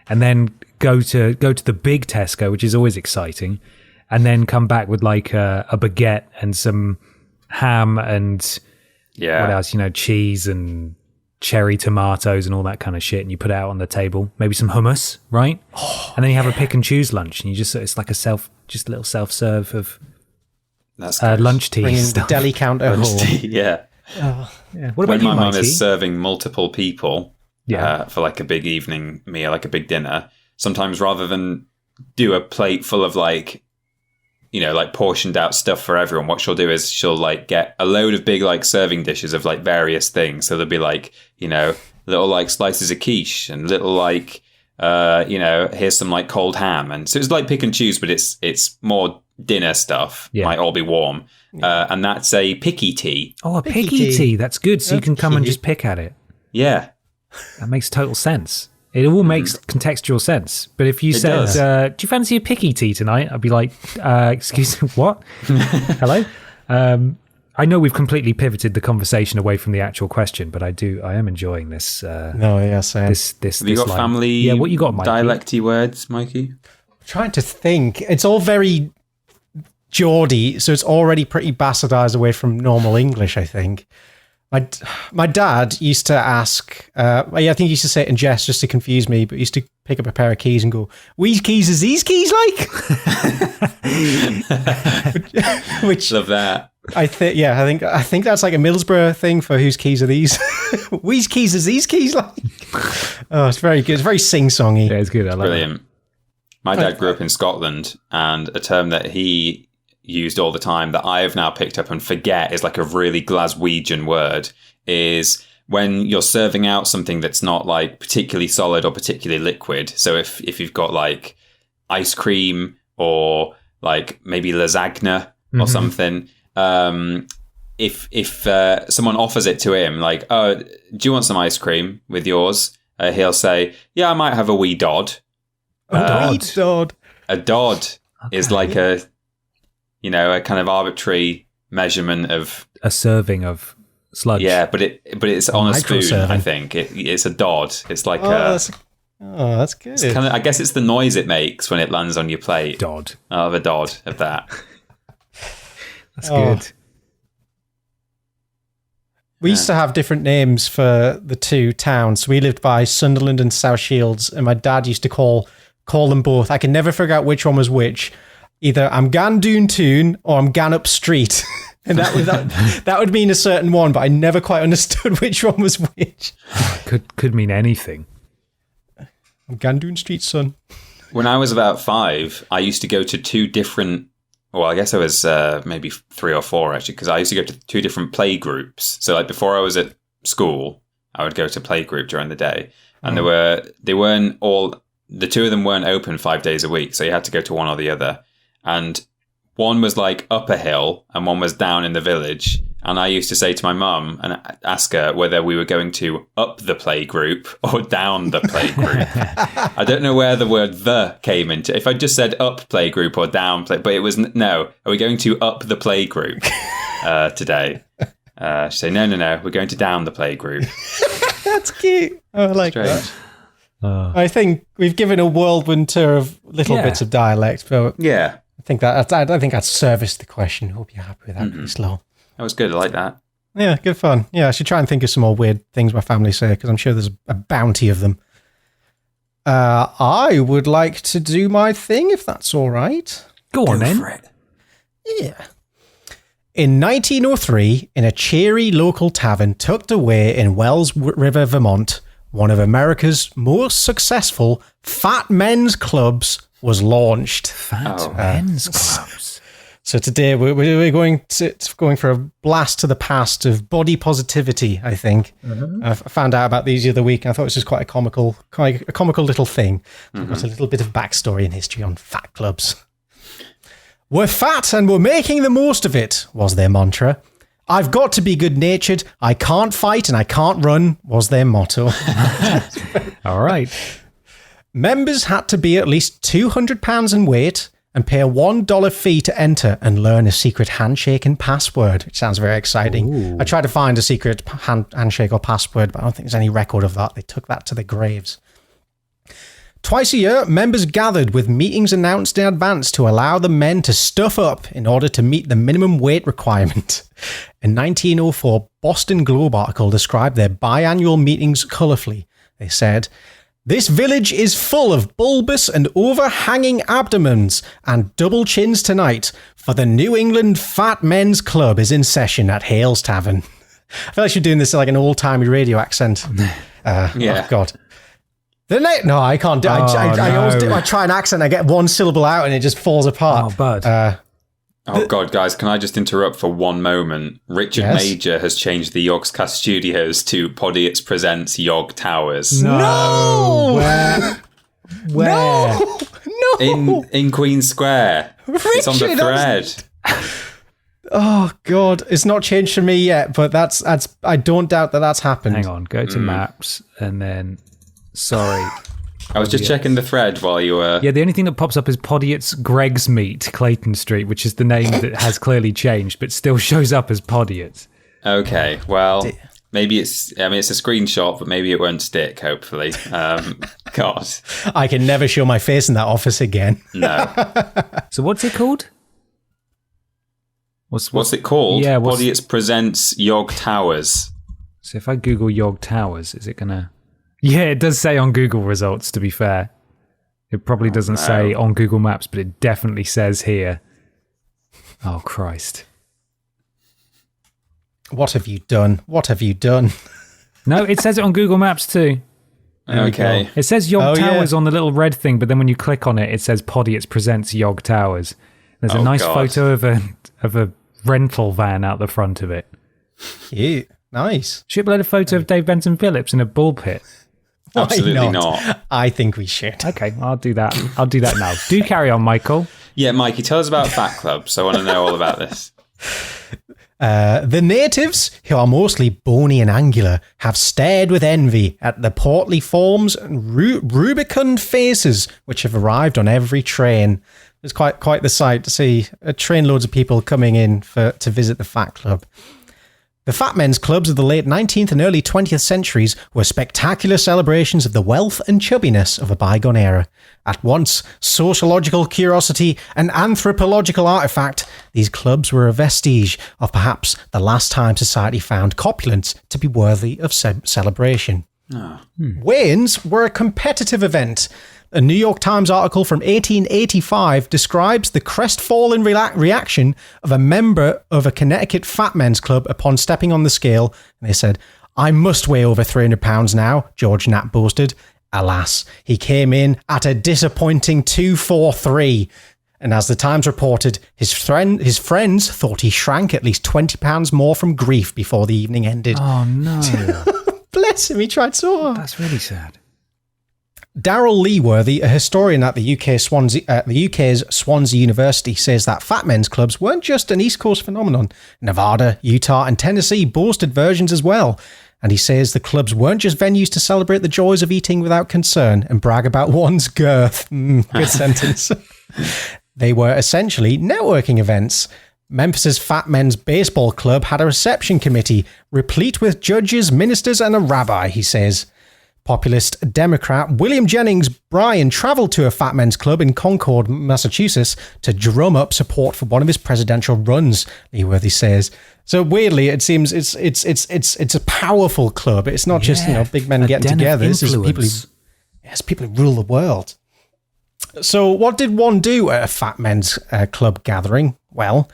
And then go to the big Tesco, which is always exciting. And then come back with like a baguette and some ham and what else? Cheese and cherry tomatoes and all that kind of shit, and you put it out on the table. Maybe some hummus, right? And then you have a pick and choose lunch, and it's like a little self-serve of That's good. lunch tea Bringing the stuff. deli counter Lunch home. tea, yeah. Yeah. What about When you, my mum Mikey? is serving multiple people Yeah. for like a big evening meal, like a big dinner, sometimes rather than do a plate full of like portioned out stuff for everyone, what she'll do is she'll like get a load of big like serving dishes of like various things. So there'll be like, little like slices of quiche and little like, here's some like cold ham. And so it's like pick and choose, but it's more dinner stuff. Yeah. Might all be warm. And that's a picky tea. Oh, a Picky picky tea. tea. That's good. So you That's can come and cute. just pick at it. Yeah. That makes total sense. It all makes contextual sense. But if you said, does. do you fancy a picky tea tonight? I'd be like, excuse me, what? Hello? I know we've completely pivoted the conversation away from the actual question, but I am enjoying this. No, yes, I am. This Have you got line. family Yeah, what you got, Mikey? dialecty words, Mikey? Trying to think. It's all very Geordie, so it's already pretty bastardized away from normal English, I think. My dad used to ask, I think he used to say it in jest just to confuse me, but he used to pick up a pair of keys and go, "Whese keys is these keys like?" Which love that. I think that's like a Middlesbrough thing for whose keys are these? Whese keys is these keys like? Oh, it's very good. It's very sing-songy. Yeah, it's good. I like Brilliant. it. My dad grew up in Scotland, and a term that he used all the time that I have now picked up and forget is like a really Glaswegian word, is when you're serving out something that's not like particularly solid or particularly liquid. So if you've got like ice cream or like maybe lasagna or something, if someone offers it to him, like, "Oh, do you want some ice cream with yours?" He'll say, "Yeah, I might have a wee dod." A dod. A dod is like a kind of arbitrary measurement of a serving of sludge. Yeah, but it's on a spoon. Micro-serving. I think it's a dod. It's like that's good. It's kind of, I guess it's the noise it makes when it lands on your plate. Dod. I'll have a dod of that. That's good. We used to have different names for the two towns. We lived by Sunderland and South Shields, and my dad used to call them both. I can never figure out which one was which. Either I'm gan doon tune or I'm gan up street. And that would mean a certain one, but I never quite understood which one was which. Could mean anything. I'm gan doon street, son. When I was about 5, I used to go to 2 different, well, I guess I was maybe 3 or 4 actually, because I used to go to 2 different play groups. So like before I was at school, I would go to play group during the day. And they weren't all, the 2 of them weren't open 5 days a week. So you had to go to one or the other. And one was like up a hill and one was down in the village. And I used to say to my mum and ask her whether we were going to up the play group or down the play group. I don't know where the word "the" came into. If I just said up play group or down play, but it was no. Are we going to up the play group today? She'd say, no, we're going to down the play group. That's cute. I like Strange. that. I think we've given a whirlwind tour of little bits of dialect, but Yeah. I think that serviced the question. Hope you're happy with that, Chris Law. That was good. I like that. Yeah, good fun. Yeah, I should try and think of some more weird things my family say, because I'm sure there's a bounty of them. I would like to do my thing, if that's all right. Go on, then. For it. Yeah. In 1903, in a cheery local tavern tucked away in Wells River, Vermont, one of America's most successful fat men's clubs was launched. Fat men's clubs. So today we're going for a blast to the past of body positivity, I think. I found out about these the other week, and I thought this was quite a comical little thing. So I've got a little bit of backstory and history on fat clubs. "We're fat and we're making the most of it," was their mantra. "I've got to be good-natured. I can't fight and I can't run," was their motto. All right. Members had to be at least 200 pounds in weight and pay a $1 fee to enter and learn a secret handshake and password, which sounds very exciting. Ooh. I tried to find a secret handshake or password, but I don't think there's any record of that. They took that to their graves. Twice a year, members gathered with meetings announced in advance to allow the men to stuff up in order to meet the minimum weight requirement. A 1904 Boston Globe article described their biannual meetings colourfully. They said, "This village is full of bulbous and overhanging abdomens and double chins tonight, for the New England Fat Men's Club is in session at Hale's Tavern." I feel like you're doing this like an old-timey radio accent. Yeah. Oh, God. No, I can't do it. I always do. I try an accent, I get one syllable out and it just falls apart. Oh, bud. Oh, God, guys, can I just interrupt for one moment? Richard Major has changed the Yogscast studios to Podiots Presents Yog Towers. No! Where? No! In Queen Square. Richard, it's on the thread. Oh, God. It's not changed for me yet, but that's. I don't doubt that that's happened. Hang on. Go to maps and then... Sorry. I was just checking the thread while you were... Yeah, the only thing that pops up is Podiots Greg's Meat, Clayton Street, which is the name that has clearly changed, but still shows up as Podiots. Okay, well, maybe it's... I mean, it's a screenshot, but maybe it won't stick, hopefully. God. I can never show my face in that office again. No. So what's it called? What's it called? Yeah, Podiots presents Yog Towers. So if I Google Yog Towers, is it going to... Yeah, it does say on Google results, to be fair. It probably doesn't say on Google Maps, but it definitely says here. Oh, Christ. What have you done? What have you done? No, it says it on Google Maps too. Okay. It says Yog Towers on the little red thing, but then when you click on it, it says Podiots presents Yog Towers. There's a nice photo of a rental van out the front of it. Cute. Nice. Should we upload a photo of Dave Benson Phillips in a bull pit? Absolutely not. I think we should. Okay, I'll do that. I'll do that now. Do carry on, Michael. Yeah, Mikey, tell us about Fat Clubs. I want to know all about this. The natives, who are mostly bony and angular, have stared with envy at the portly forms and rubicund faces which have arrived on every train. It's quite the sight to see trainloads of people coming in to visit the Fat Club. The Fat Men's Clubs of the late 19th and early 20th centuries were spectacular celebrations of the wealth and chubbiness of a bygone era. At once sociological curiosity and anthropological artifact, these clubs were a vestige of perhaps the last time society found corpulence to be worthy of celebration. Weigh-ins were a competitive event. A New York Times article from 1885 describes the crestfallen reaction of a member of a Connecticut Fat Men's Club upon stepping on the scale. And they said, "I must weigh over 300 pounds now," George Knapp boasted. Alas, he came in at a disappointing 243. And as the Times reported, his friends thought he shrank at least 20 pounds more from grief before the evening ended. Oh, no. Bless him, he tried so hard. That's really sad. Darrell Leeworthy, a historian at the UK's Swansea University, says that Fat Men's Clubs weren't just an East Coast phenomenon. Nevada, Utah and Tennessee boasted versions as well. And he says the clubs weren't just venues to celebrate the joys of eating without concern and brag about one's girth. Good sentence. They were essentially networking events. Memphis's Fat Men's Baseball Club had a reception committee, replete with judges, ministers and a rabbi, he says. Populist Democrat William Jennings Bryan travelled to a Fat Men's Club in Concord, Massachusetts to drum up support for one of his presidential runs, Leeworthy says. So weirdly, it seems it's a powerful club. It's not just big men getting together. This is people who rule the world. So what did one do at a Fat Men's Club gathering? Well,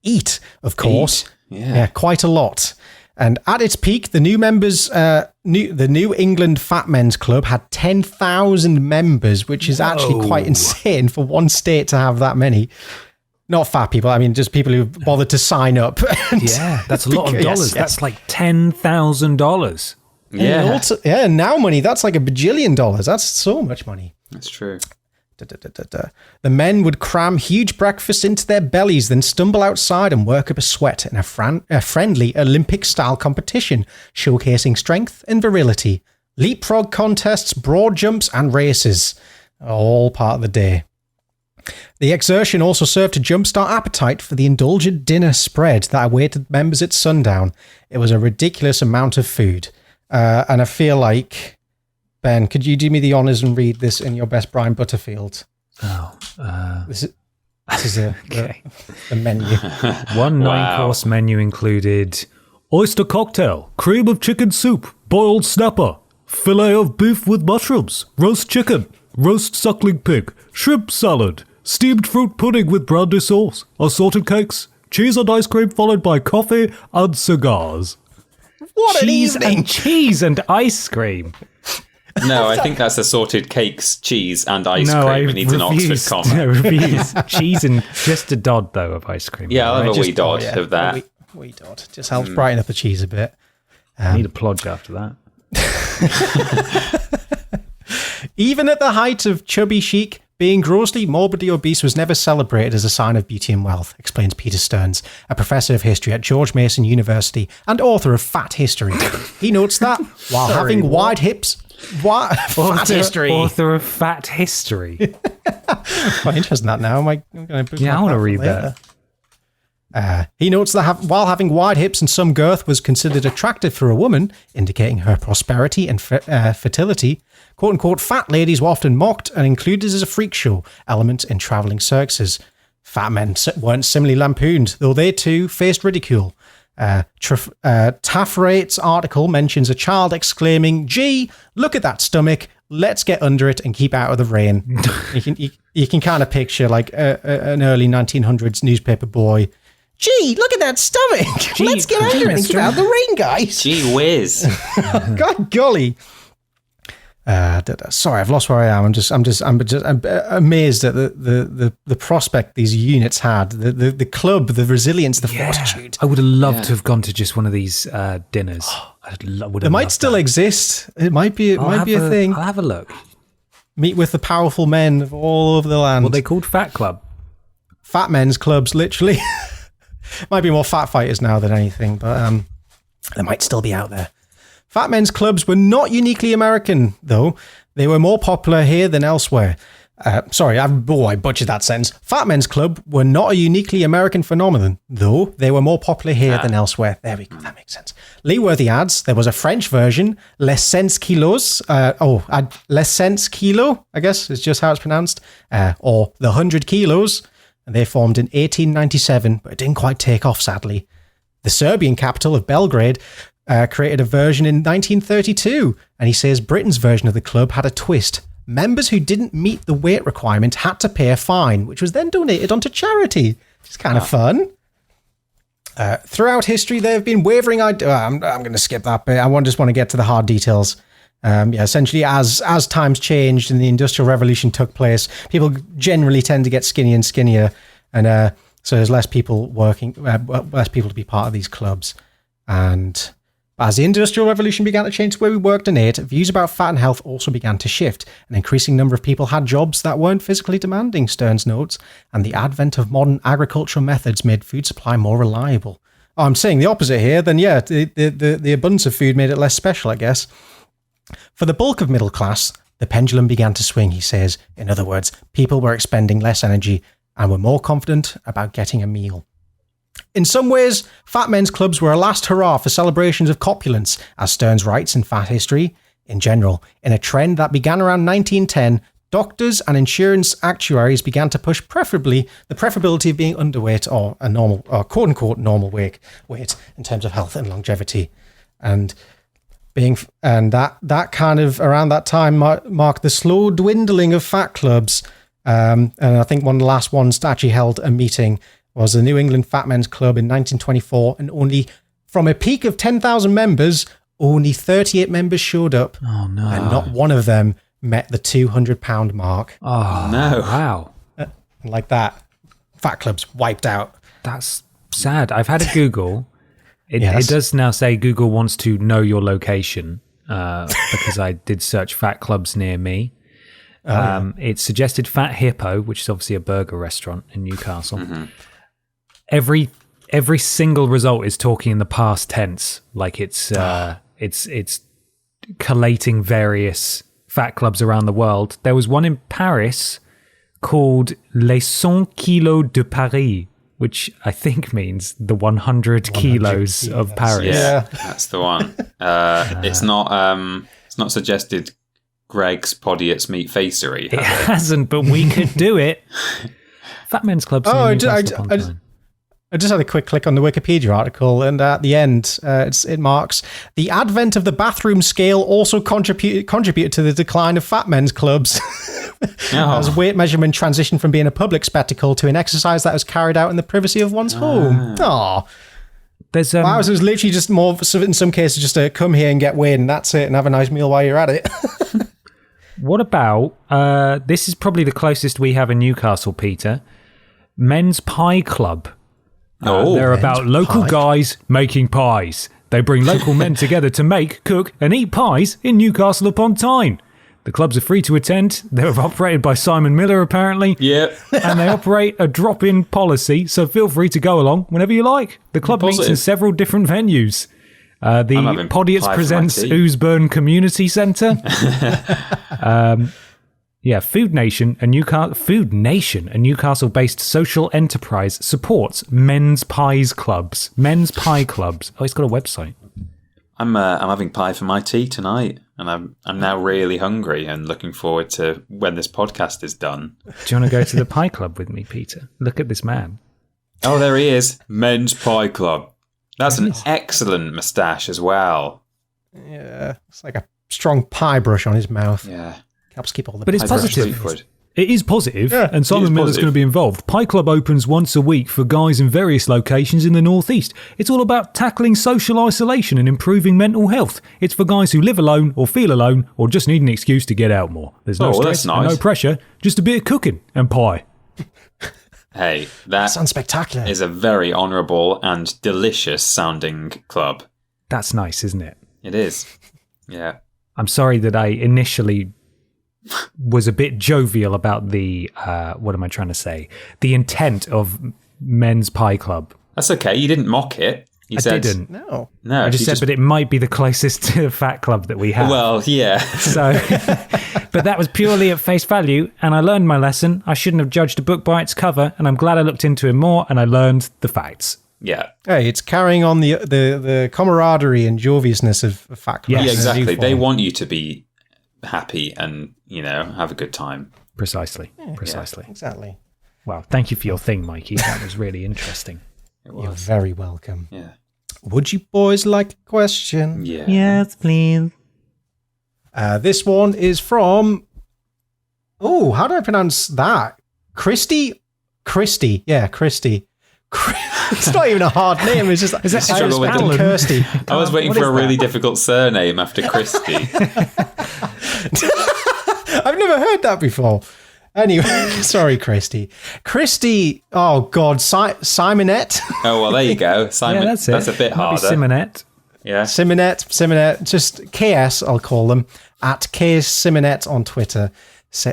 eat, of course. Yeah, quite a lot. And at its peak, the the New England Fat Men's Club had 10,000 members, which is actually quite insane for one state to have that many. Not fat people, I mean, just people who bothered to sign up. Yeah, that's a lot of dollars. Yes. That's like $10,000. Yeah. And now money, that's like $1 bajillion. That's so much money. That's true. The men would cram huge breakfasts into their bellies, then stumble outside and work up a sweat in a friendly Olympic-style competition, showcasing strength and virility. Leapfrog contests, broad jumps, and races. All part of the day. The exertion also served to jumpstart appetite for the indulgent dinner spread that awaited members at sundown. It was a ridiculous amount of food. And I feel like... Ben, could you do me the honours and read this in your best Brian Butterfield? This is the menu. One 9-course menu included oyster cocktail, cream of chicken soup, boiled snapper, fillet of beef with mushrooms, roast chicken, roast suckling pig, shrimp salad, steamed fruit pudding with brandy sauce, assorted cakes, cheese and ice cream followed by coffee and cigars. What an evening! Cheese and ice cream. No, I think that's assorted cakes, cheese, and ice cream. It needs an Oxford comma. No, refuse. Cheese and just a dod, though, of ice cream. Yeah, I'll have a wee dod of that. Wee dod. Just helps brighten up the cheese a bit. I need a plodge after that. Even at the height of chubby chic, being grossly morbidly obese was never celebrated as a sign of beauty and wealth, explains Peter Stearns, a professor of history at George Mason University and author of Fat History. He notes that while having wide hips... Fat History. Author of Fat History. Quite interested in that now. I want to read that. He notes that while having wide hips and some girth was considered attractive for a woman, indicating her prosperity and fertility, quote-unquote, fat ladies were often mocked and included as a freak show element in travelling circuses. Fat men weren't similarly lampooned, though they too faced ridicule. Taffrate's article mentions a child exclaiming, "Gee, look at that stomach. Let's get under it and keep out of the rain." you can kind of picture like an early 1900s newspaper boy. "Gee, look at that stomach. Let's get under it and keep out of the rain, guys." Gee whiz. God golly. Sorry, I've lost where I am. I'm amazed at the prospect these units had, the club, the resilience, the fortitude. I would have loved to have gone to just one of these dinners. It might still exist. It might be a thing. I'll have a look. Meet with the powerful men of all over the land. What they called Fat Club? Fat men's clubs, literally. Might be more fat fighters now than anything, but they might still be out there. Fat men's clubs were not uniquely American, though. They were more popular here than elsewhere. I butchered that sentence. Fat men's club were not a uniquely American phenomenon, though they were more popular here than elsewhere. There we go. That makes sense. Lee-worthy adds, there was a French version, Les Cents Kilos. Les Cents Kilo, I guess is just how it's pronounced. Or the 100 Kilos. And they formed in 1897, but it didn't quite take off, sadly. The Serbian capital of Belgrade created a version in 1932, and he says Britain's version of the club had a twist. Members who didn't meet the weight requirement had to pay a fine, which was then donated onto charity. It's kind of fun. Throughout history, there have been wavering ideas. I'm going to skip that bit. I just want to get to the hard details. Essentially, as times changed and the Industrial Revolution took place, people generally tend to get skinnier and skinnier, and so there's less people to be part of these clubs. And as the Industrial Revolution began to change the way we worked and ate, views about fat and health also began to shift. An increasing number of people had jobs that weren't physically demanding, Stearns notes, and the advent of modern agricultural methods made food supply more reliable. Oh, I'm saying the opposite here. Then, the abundance of food made it less special, I guess. For the bulk of middle class, the pendulum began to swing, he says. In other words, people were expending less energy and were more confident about getting a meal. In some ways, fat men's clubs were a last hurrah for celebrations of corpulence, as Stearns writes in Fat History. In general, in a trend that began around 1910, doctors and insurance actuaries began to push the preferability of being underweight or a normal, or quote-unquote normal weight in terms of health and longevity. And that kind of around that time marked the slow dwindling of fat clubs. And I think one of the last ones that actually held a meeting was the New England Fat Men's Club in 1924, and only from a peak of 10,000 members, only 38 members showed up. Oh no! And not one of them met the 200-pound mark. Oh no! Wow! And like that, fat clubs wiped out. That's sad. I've had a Google. It does now say Google wants to know your location because I did search fat clubs near me. It suggested Fat Hippo, which is obviously a burger restaurant in Newcastle. Mm-hmm. Every single result is talking in the past tense, like it's collating various fat clubs around the world. There was one in Paris called Les 100 Kilos de Paris, which I think means the 100 kilos of Paris. Yeah, that's the one. It's not suggested Greg's Podiots meet facery. It hasn't, but we could do it. Fat Men's Club. I just had a quick click on the Wikipedia article, and at the end, it marks the advent of the bathroom scale also contributed to the decline of fat men's clubs. As weight measurement transitioned from being a public spectacle to an exercise that was carried out in the privacy of one's home. Aww. There's it was literally just more, in some cases, just to come here and get weighed, and that's it, and have a nice meal while you're at it. What about, this is probably the closest we have in Newcastle, Peter, Men's Pie Club. They're about local guys making pies. They bring local men together to make, cook, and eat pies in Newcastle upon Tyne. The clubs are free to attend. They're operated by Simon Miller, apparently. Yep. And they operate a drop-in policy, so feel free to go along whenever you like. The club meets in several different venues. The Podiots presents Oosburn Community Centre. Food Nation, a Newcastle-based social enterprise, supports men's pies clubs. Men's pie clubs. Oh, it's got a website. I'm having pie for my tea tonight, and I'm now really hungry and looking forward to when this podcast is done. Do you want to go to the pie club with me, Peter? Look at this man. Oh, there he is. Men's Pie Club. That's an excellent moustache as well. Yeah, it's like a strong pie brush on his mouth. Yeah. Helps keep all the. But it's positive. It is positive, and Simon Miller's going to be involved. Pie Club opens once a week for guys in various locations in the Northeast. It's all about tackling social isolation and improving mental health. It's for guys who live alone or feel alone or just need an excuse to get out more. There's no stress and no pressure, just a bit of cooking and pie. Hey, that sounds spectacular. Is a very honourable and delicious sounding club. That's nice, isn't it? It is. Yeah. I'm sorry that I initially was a bit jovial about the, what am I trying to say? The intent of Men's Pie Club. That's okay. You didn't mock it. I didn't. No. I just said, but it might be the closest to the Fat Club that we have. Well, yeah. So, but that was purely at face value, and I learned my lesson. I shouldn't have judged a book by its cover, and I'm glad I looked into it more, and I learned the facts. Yeah. Hey, it's carrying on the camaraderie and joviousness of Fat Club. Yeah, exactly. They want you to be happy and, have a good time. Precisely. Yeah, exactly. Wow, thank you for your thing, Mikey. That was really interesting. You're very welcome. Yeah. Would you boys like a question? Yeah. Yes, please. This one is from... Oh, how do I pronounce that? Christy? Yeah, Christy. It's not even a hard name. It's just Kirsty. I was waiting for a really difficult surname after Christy. I've never heard that before. Anyway, sorry, Christy. Christy, oh God, Simonette. Oh, well, there you go. Simon, yeah, that's it. That's a bit harder. Simonette. Yeah. Simonette, just KS, I'll call them, at KS Simonette on Twitter,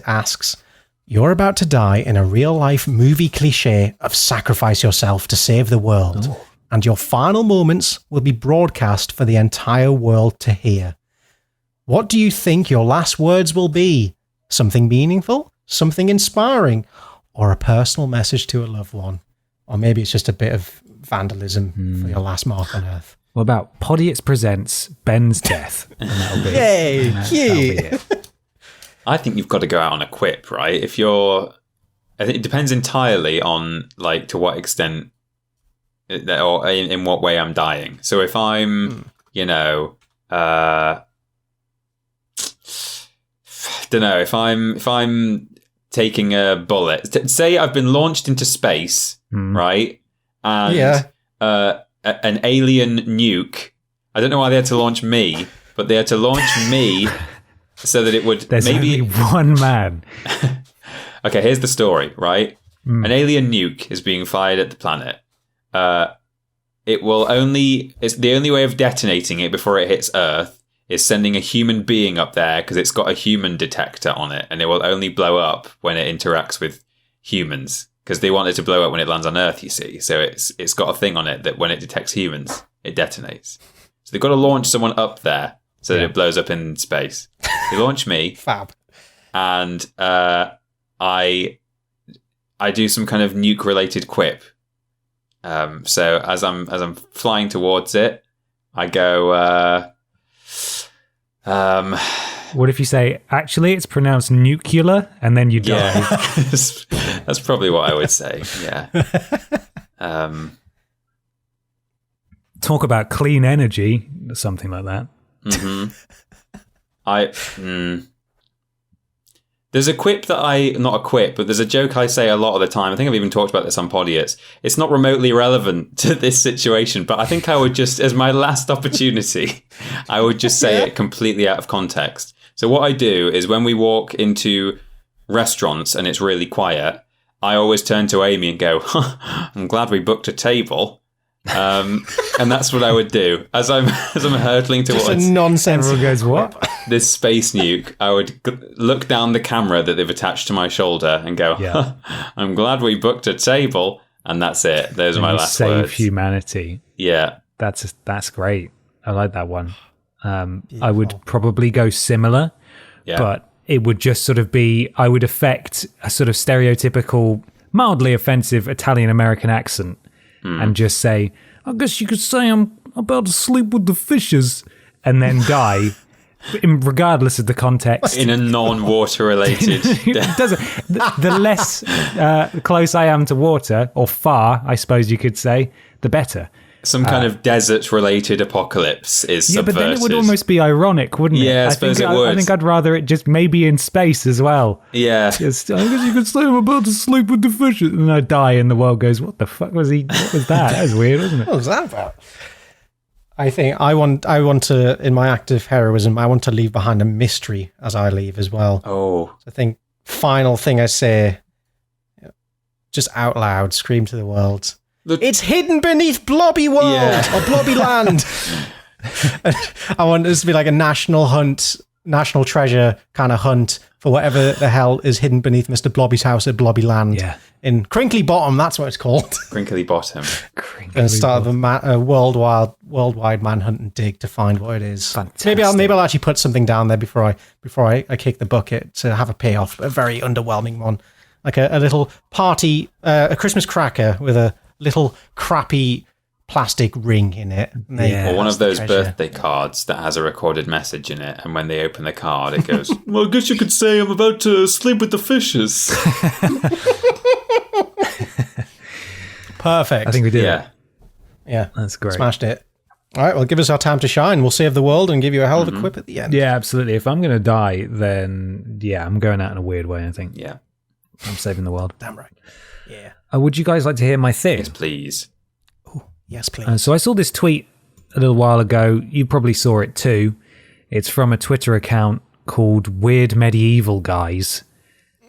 asks, you're about to die in a real-life movie cliche of sacrifice yourself to save the world, and your final moments will be broadcast for the entire world to hear. What do you think your last words will be? Something meaningful? Something inspiring? Or a personal message to a loved one? Or maybe it's just a bit of vandalism for your last mark on Earth. What about Podiots presents Ben's death? And that'll be Yay! that'll be it. I think you've got to go out on a quip, right? I think it depends entirely on to what extent or in what way I'm dying. So if I'm, don't know, if I'm taking a bullet, say I've been launched into space, right? And an alien nuke. I don't know why they had to launch me, but they had to launch me so that it would There's only one man. Okay, here's the story, right? An alien nuke is being fired at the planet. It's the only way of detonating it before it hits Earth is sending a human being up there because it's got a human detector on it, and it will only blow up when it interacts with humans because they want it to blow up when it lands on Earth, you see. So it's got a thing on it that when it detects humans, it detonates. So they've got to launch someone up there so that it blows up in space. They launch me. Fab. And I do some kind of nuke-related quip. So as I'm flying towards it, I go... what if you say, actually, it's pronounced nuclear, and then you die? Yeah, that's probably what I would say, yeah. Talk about clean energy, something like that. Mm-hmm. There's a quip not a quip, but there's a joke I say a lot of the time. I think I've even talked about this on Podiots. It's not remotely relevant to this situation, but I think I would just, as my last opportunity, I would just say it completely out of context. So what I do is when we walk into restaurants and it's really quiet, I always turn to Amy and go, I'm glad we booked a table. And that's what I would do as I'm hurtling towards. Just a nonsense. Everyone goes, what? This space nuke. I would look down the camera that they've attached to my shoulder and go, I'm glad we booked a table. And that's it. Those are my last words. Save humanity. Yeah. That's great. I like that one. I would probably go similar, but it would just sort of be, I would affect a sort of stereotypical, mildly offensive Italian-American accent and just say, I guess you could say I'm about to sleep with the fishes, and then die, regardless of the context. In a non-water related It doesn't. The less close I am to water, or far, I suppose you could say, the better. Some kind of desert-related apocalypse is subverted. Yeah, but then it would almost be ironic, wouldn't it? Yeah, I suppose it would. I think I'd rather it just maybe in space as well. Yeah. Just, I guess you could say I'm about to sleep with the fishes. And I die and the world goes, what the fuck was he? What was that? That was weird, wasn't it? What was that about? I think I want to, in my act of heroism, I want to leave behind a mystery as I leave as well. Oh. So I think final thing I say, just out loud, scream to the world. It's hidden beneath Blobby World or Blobby Land. I want this to be like a national hunt, national treasure kind of hunt for whatever the hell is hidden beneath Mr. Blobby's house at Blobby Land. Yeah. In Crinkly Bottom, that's what it's called. Crinkly Bottom. And start of a worldwide manhunt and dig to find what it is. Fantastic. Maybe I'll actually put something down there before I kick the bucket to have a payoff. A very underwhelming one, like a little party, a Christmas cracker with a little crappy plastic ring in it. Or one of those birthday cards that has a recorded message in it, and when they open the card, it goes, "Well, I guess you could say I'm about to sleep with the fishes." Perfect. I think we did. Yeah. That's great. Smashed it. All right, well, give us our time to shine. We'll save the world and give you a hell of a quip at the end. Yeah, absolutely. If I'm going to die, then I'm going out in a weird way, I think. Yeah. I'm saving the world. Damn right. Yeah. Would you guys like to hear my thing? Yes, please. Yes, please. So I saw this tweet a little while ago. You probably saw it too. It's from a Twitter account called Weird Medieval Guys.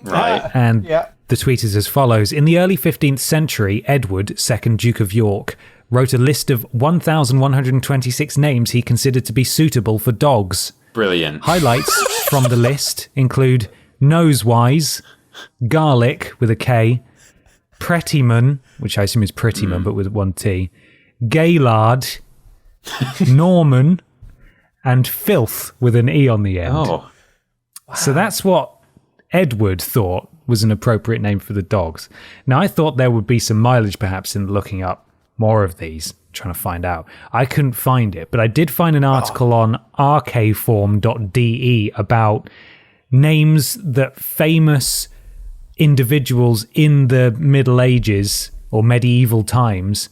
Right. And the tweet is as follows. In the early 15th century, Edward, 2nd Duke of York, wrote a list of 1,126 names he considered to be suitable for dogs. Brilliant. Highlights from the list include Nosewise, Garlic with a K, Prettyman, which I assume is Prettyman, but with one T, Gaylard, Norman, and Filth with an E on the end. Oh. So that's what Edward thought was an appropriate name for the dogs. Now, I thought there would be some mileage perhaps in looking up more of these, trying to find out. I couldn't find it, but I did find an article on rkform.de about names that famous individuals in the Middle Ages or medieval times,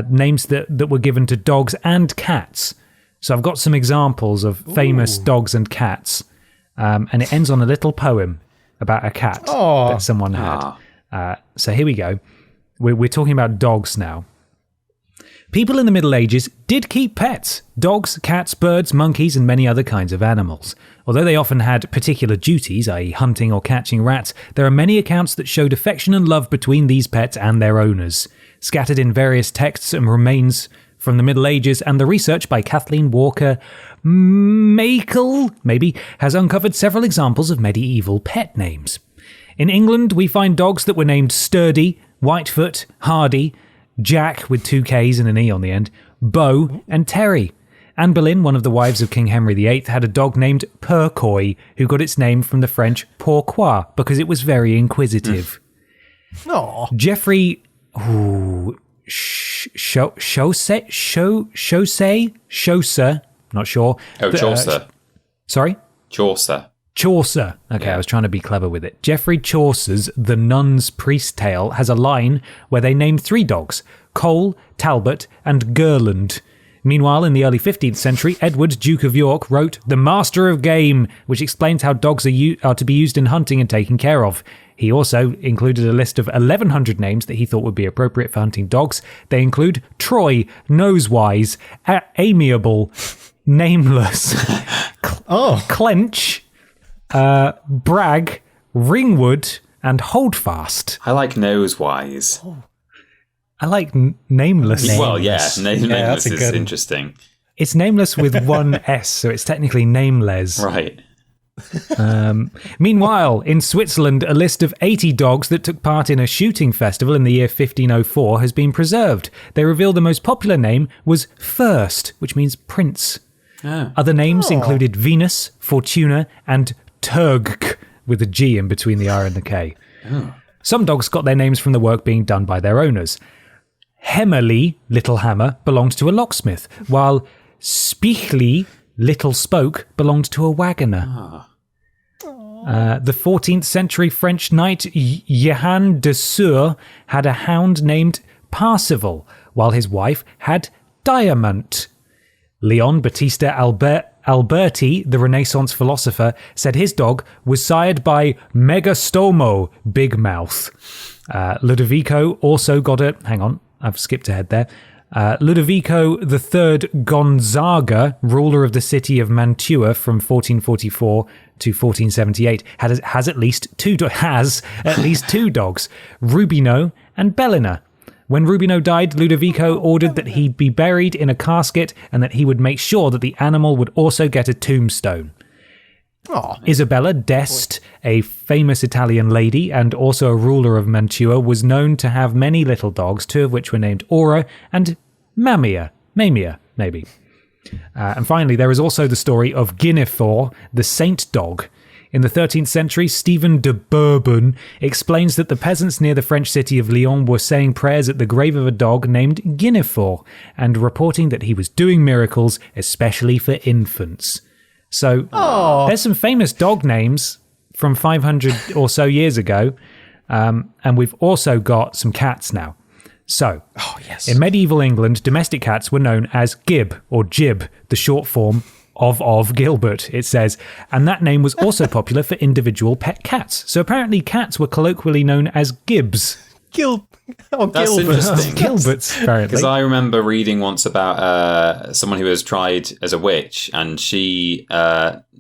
names that were given to dogs and cats. So I've got some examples of famous dogs and cats, and it ends on a little poem about a cat that someone had. So here we go. We're talking about dogs now. People in the Middle Ages did keep pets: dogs, cats, birds, monkeys, and many other kinds of animals. Although they often had particular duties, i.e. hunting or catching rats, there are many accounts that showed affection and love between these pets and their owners. Scattered in various texts and remains from the Middle Ages, and the research by Kathleen Walker Makel, has uncovered several examples of medieval pet names. In England, we find dogs that were named Sturdy, Whitefoot, Hardy, Jack with 2 Ks and an E on the end, Beau, and Terry. Anne Boleyn, one of the wives of King Henry VIII, had a dog named Pourquoy, who got its name from the French pourquoi, because it was very inquisitive. Geoffrey Chaucer, not sure. Chaucer. Sorry? Chaucer. Chaucer. Okay, I was trying to be clever with it. Geoffrey Chaucer's The Nun's Priest Tale has a line where they name 3 dogs, Cole, Talbot, and Gerland. Meanwhile, in the early 15th century, Edward, Duke of York, wrote The Master of Game, which explains how dogs are to be used in hunting and taken care of. He also included a list of 1,100 names that he thought would be appropriate for hunting dogs. They include Troy, Nosewise, Amiable, Nameless, Clench, Brag, Ringwood, and Holdfast. I like Nosewise. I like Nameless. Well, Nameless is interesting. It's Nameless with one S, so it's technically Nameless. Right. Meanwhile, in Switzerland, a list of 80 dogs that took part in a shooting festival in the year 1504 has been preserved. They reveal the most popular name was First, which means prince. Other names included Venus, Fortuna, and Turg, with a G in between the R and the K. Some dogs got their names from the work being done by their owners. Hemmerly, little hammer, belonged to a locksmith, while Spichli, little spoke, belonged to a wagoner. The 14th century French knight Jehan de Sur had a hound named Parsival, while his wife had Diamant. Leon Battista Alberti, the Renaissance philosopher, said his dog was sired by Megastomo, Big Mouth. Ludovico also got a... Hang on, I've skipped ahead there. Ludovico III Gonzaga, ruler of the city of Mantua from 1444 to 1478, has at least two dogs, Rubino and Bellina. When Rubino died, Ludovico ordered that he be buried in a casket and that he would make sure that the animal would also get a tombstone. Isabella d'Este, a famous Italian lady and also a ruler of Mantua, was known to have many little dogs, two of which were named Aura and Mamia, maybe. And finally, there is also the story of Guinefor the Saint Dog. In the 13th century, Stephen de Bourbon explains that the peasants near the French city of Lyon were saying prayers at the grave of a dog named Guinefor and reporting that he was doing miracles, especially for infants. So there's some famous dog names from 500 or so years ago, and we've also got some cats now. So, in medieval England, domestic cats were known as Gib or Jib, the short form of Gilbert, it says, and that name was also popular for individual pet cats. So apparently cats were colloquially known as Gibbs. That's interesting. Gilberts, apparently. Because I remember reading once about someone who was tried as a witch, and she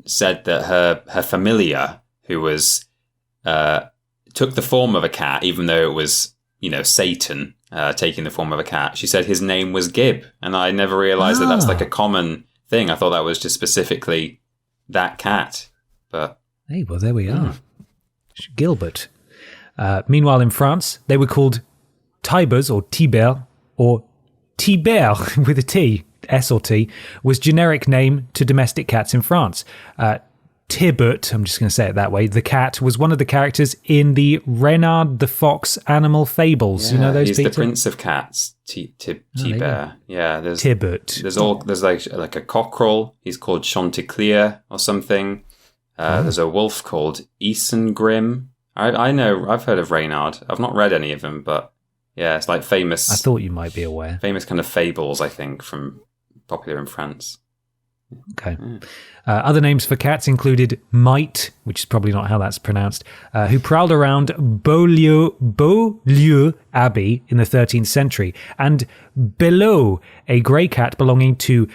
said that her familiar, who was took the form of a cat, even though it was, Satan taking the form of a cat. She said his name was Gib, and I never realised that that's like a common thing. I thought that was just specifically that cat. But hey, well, there we are. Gilbert. Meanwhile, in France, they were called Tibers or Tiber or Tiber with a T, S or T, was generic name to domestic cats in France. Tibert, I'm just going to say it that way, the cat was one of the characters in the Reynard the Fox animal fables. Yeah, you know those, he's Peter? the prince of cats, Tiber. Yeah, there's Tibert. There's like a cockerel. He's called Chanticleer or something. There's a wolf called Isengrim. I know, I've heard of Reynard. I've not read any of them, but yeah, it's like famous. I thought you might be aware. Famous kind of fables, I think, from popular in France. Okay. Other names for cats included Might, which is probably not how that's pronounced, who prowled around Beaulieu Abbey in the 13th century, and Belot, a grey cat belonging to,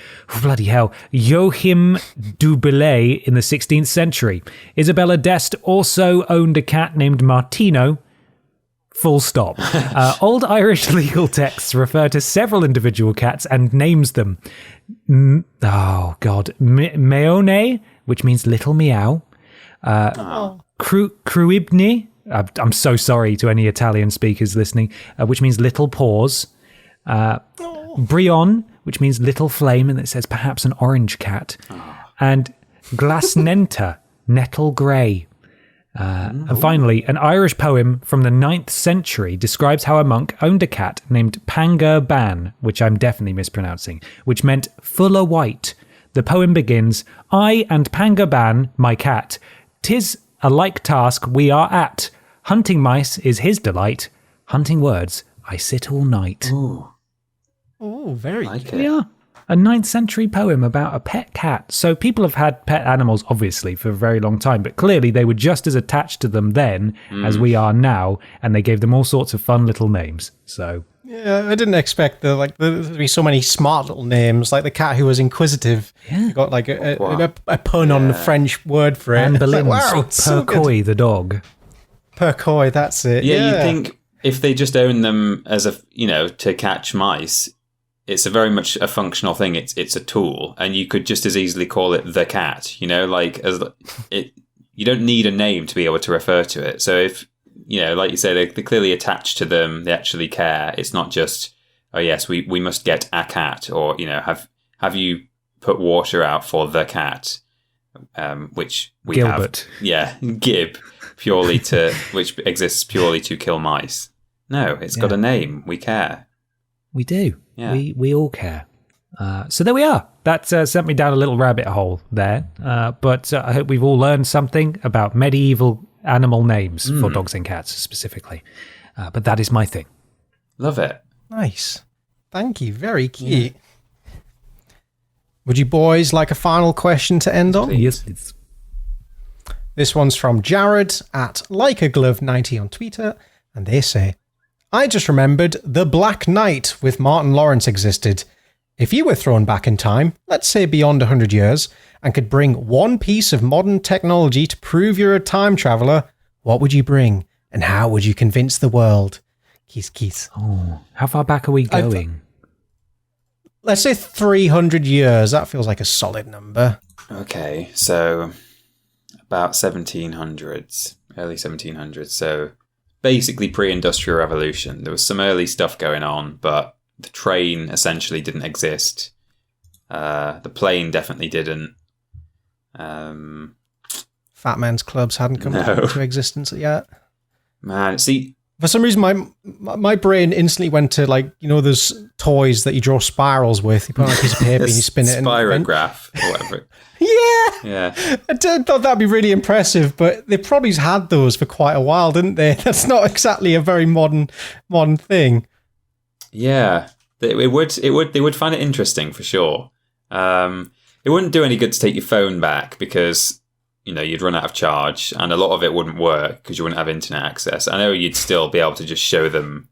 Joachim du Bellay in the 16th century. Isabella d'Este also owned a cat named Martino. Full stop. Old Irish legal texts refer to several individual cats and names them. Meone, which means little meow. Cruibni, I'm so sorry to any Italian speakers listening, which means little paws. Brion, which means little flame, and it says perhaps an orange cat. And Glasnenta, nettle grey. And finally, an Irish poem from the 9th century describes how a monk owned a cat named Panga Ban, which I'm definitely mispronouncing, which meant fuller white. The poem begins, I and Panga Ban, my cat, 'tis a like task we are at. Hunting mice is his delight. Hunting words, I sit all night. Oh, very like good. it. Yeah. A 9th century poem about a pet cat. So people have had pet animals, obviously, for a very long time, but clearly they were just as attached to them then as we are now, and they gave them all sorts of fun little names. So Yeah, I didn't expect there to be so many smart little names, like the cat who was inquisitive. Yeah. Got like a pun on the French word for it. Anne It's like, Boleyn's wow, it's so good. Percoy the dog. Percoy, that's it. Yeah, you'd think if they just own them as to catch mice, it's a very much a functional thing. It's a tool, and you could just as easily call it the cat. You don't need a name to be able to refer to it. So if like you say, they're clearly attached to them. They actually care. It's not just, oh yes, we must get a cat, or have you put water out for the cat, which we Gilbert. have. Yeah, Gib, which exists purely to kill mice. No, it's got a name. We care. We do. Yeah. We all care. So there we are. That sent me down a little rabbit hole there. But I hope we've all learned something about medieval animal names for dogs and cats specifically. But that is my thing. Love it. Nice. Thank you. Very cute. Yeah. Would you boys like a final question to end on? Yes, please. This one's from Jared at likeaglove90 on Twitter, and they say, I just remembered The Black Knight with Martin Lawrence existed. If you were thrown back in time, let's say beyond 100 years, and could bring one piece of modern technology to prove you're a time traveller, what would you bring? And how would you convince the world? Kiss. Oh, how far back are we going? Let's say 300 years. That feels like a solid number. Okay, so about 1700s, early 1700s. So basically pre-industrial revolution. There was some early stuff going on, but the train essentially didn't exist. The plane definitely didn't. Fat men's clubs hadn't come into existence yet. Man, see, for some reason, my brain instantly went to, like, you know, those toys that you draw spirals with. You put on a piece of paper and you spin it. Spirograph or whatever. Yeah. I thought that'd be really impressive, but they probably had those for quite a while, didn't they? That's not exactly a very modern thing. Yeah, they would find it interesting for sure. It wouldn't do any good to take your phone back because, you know, you'd run out of charge and a lot of it wouldn't work because you wouldn't have internet access. I know you'd still be able to just show them,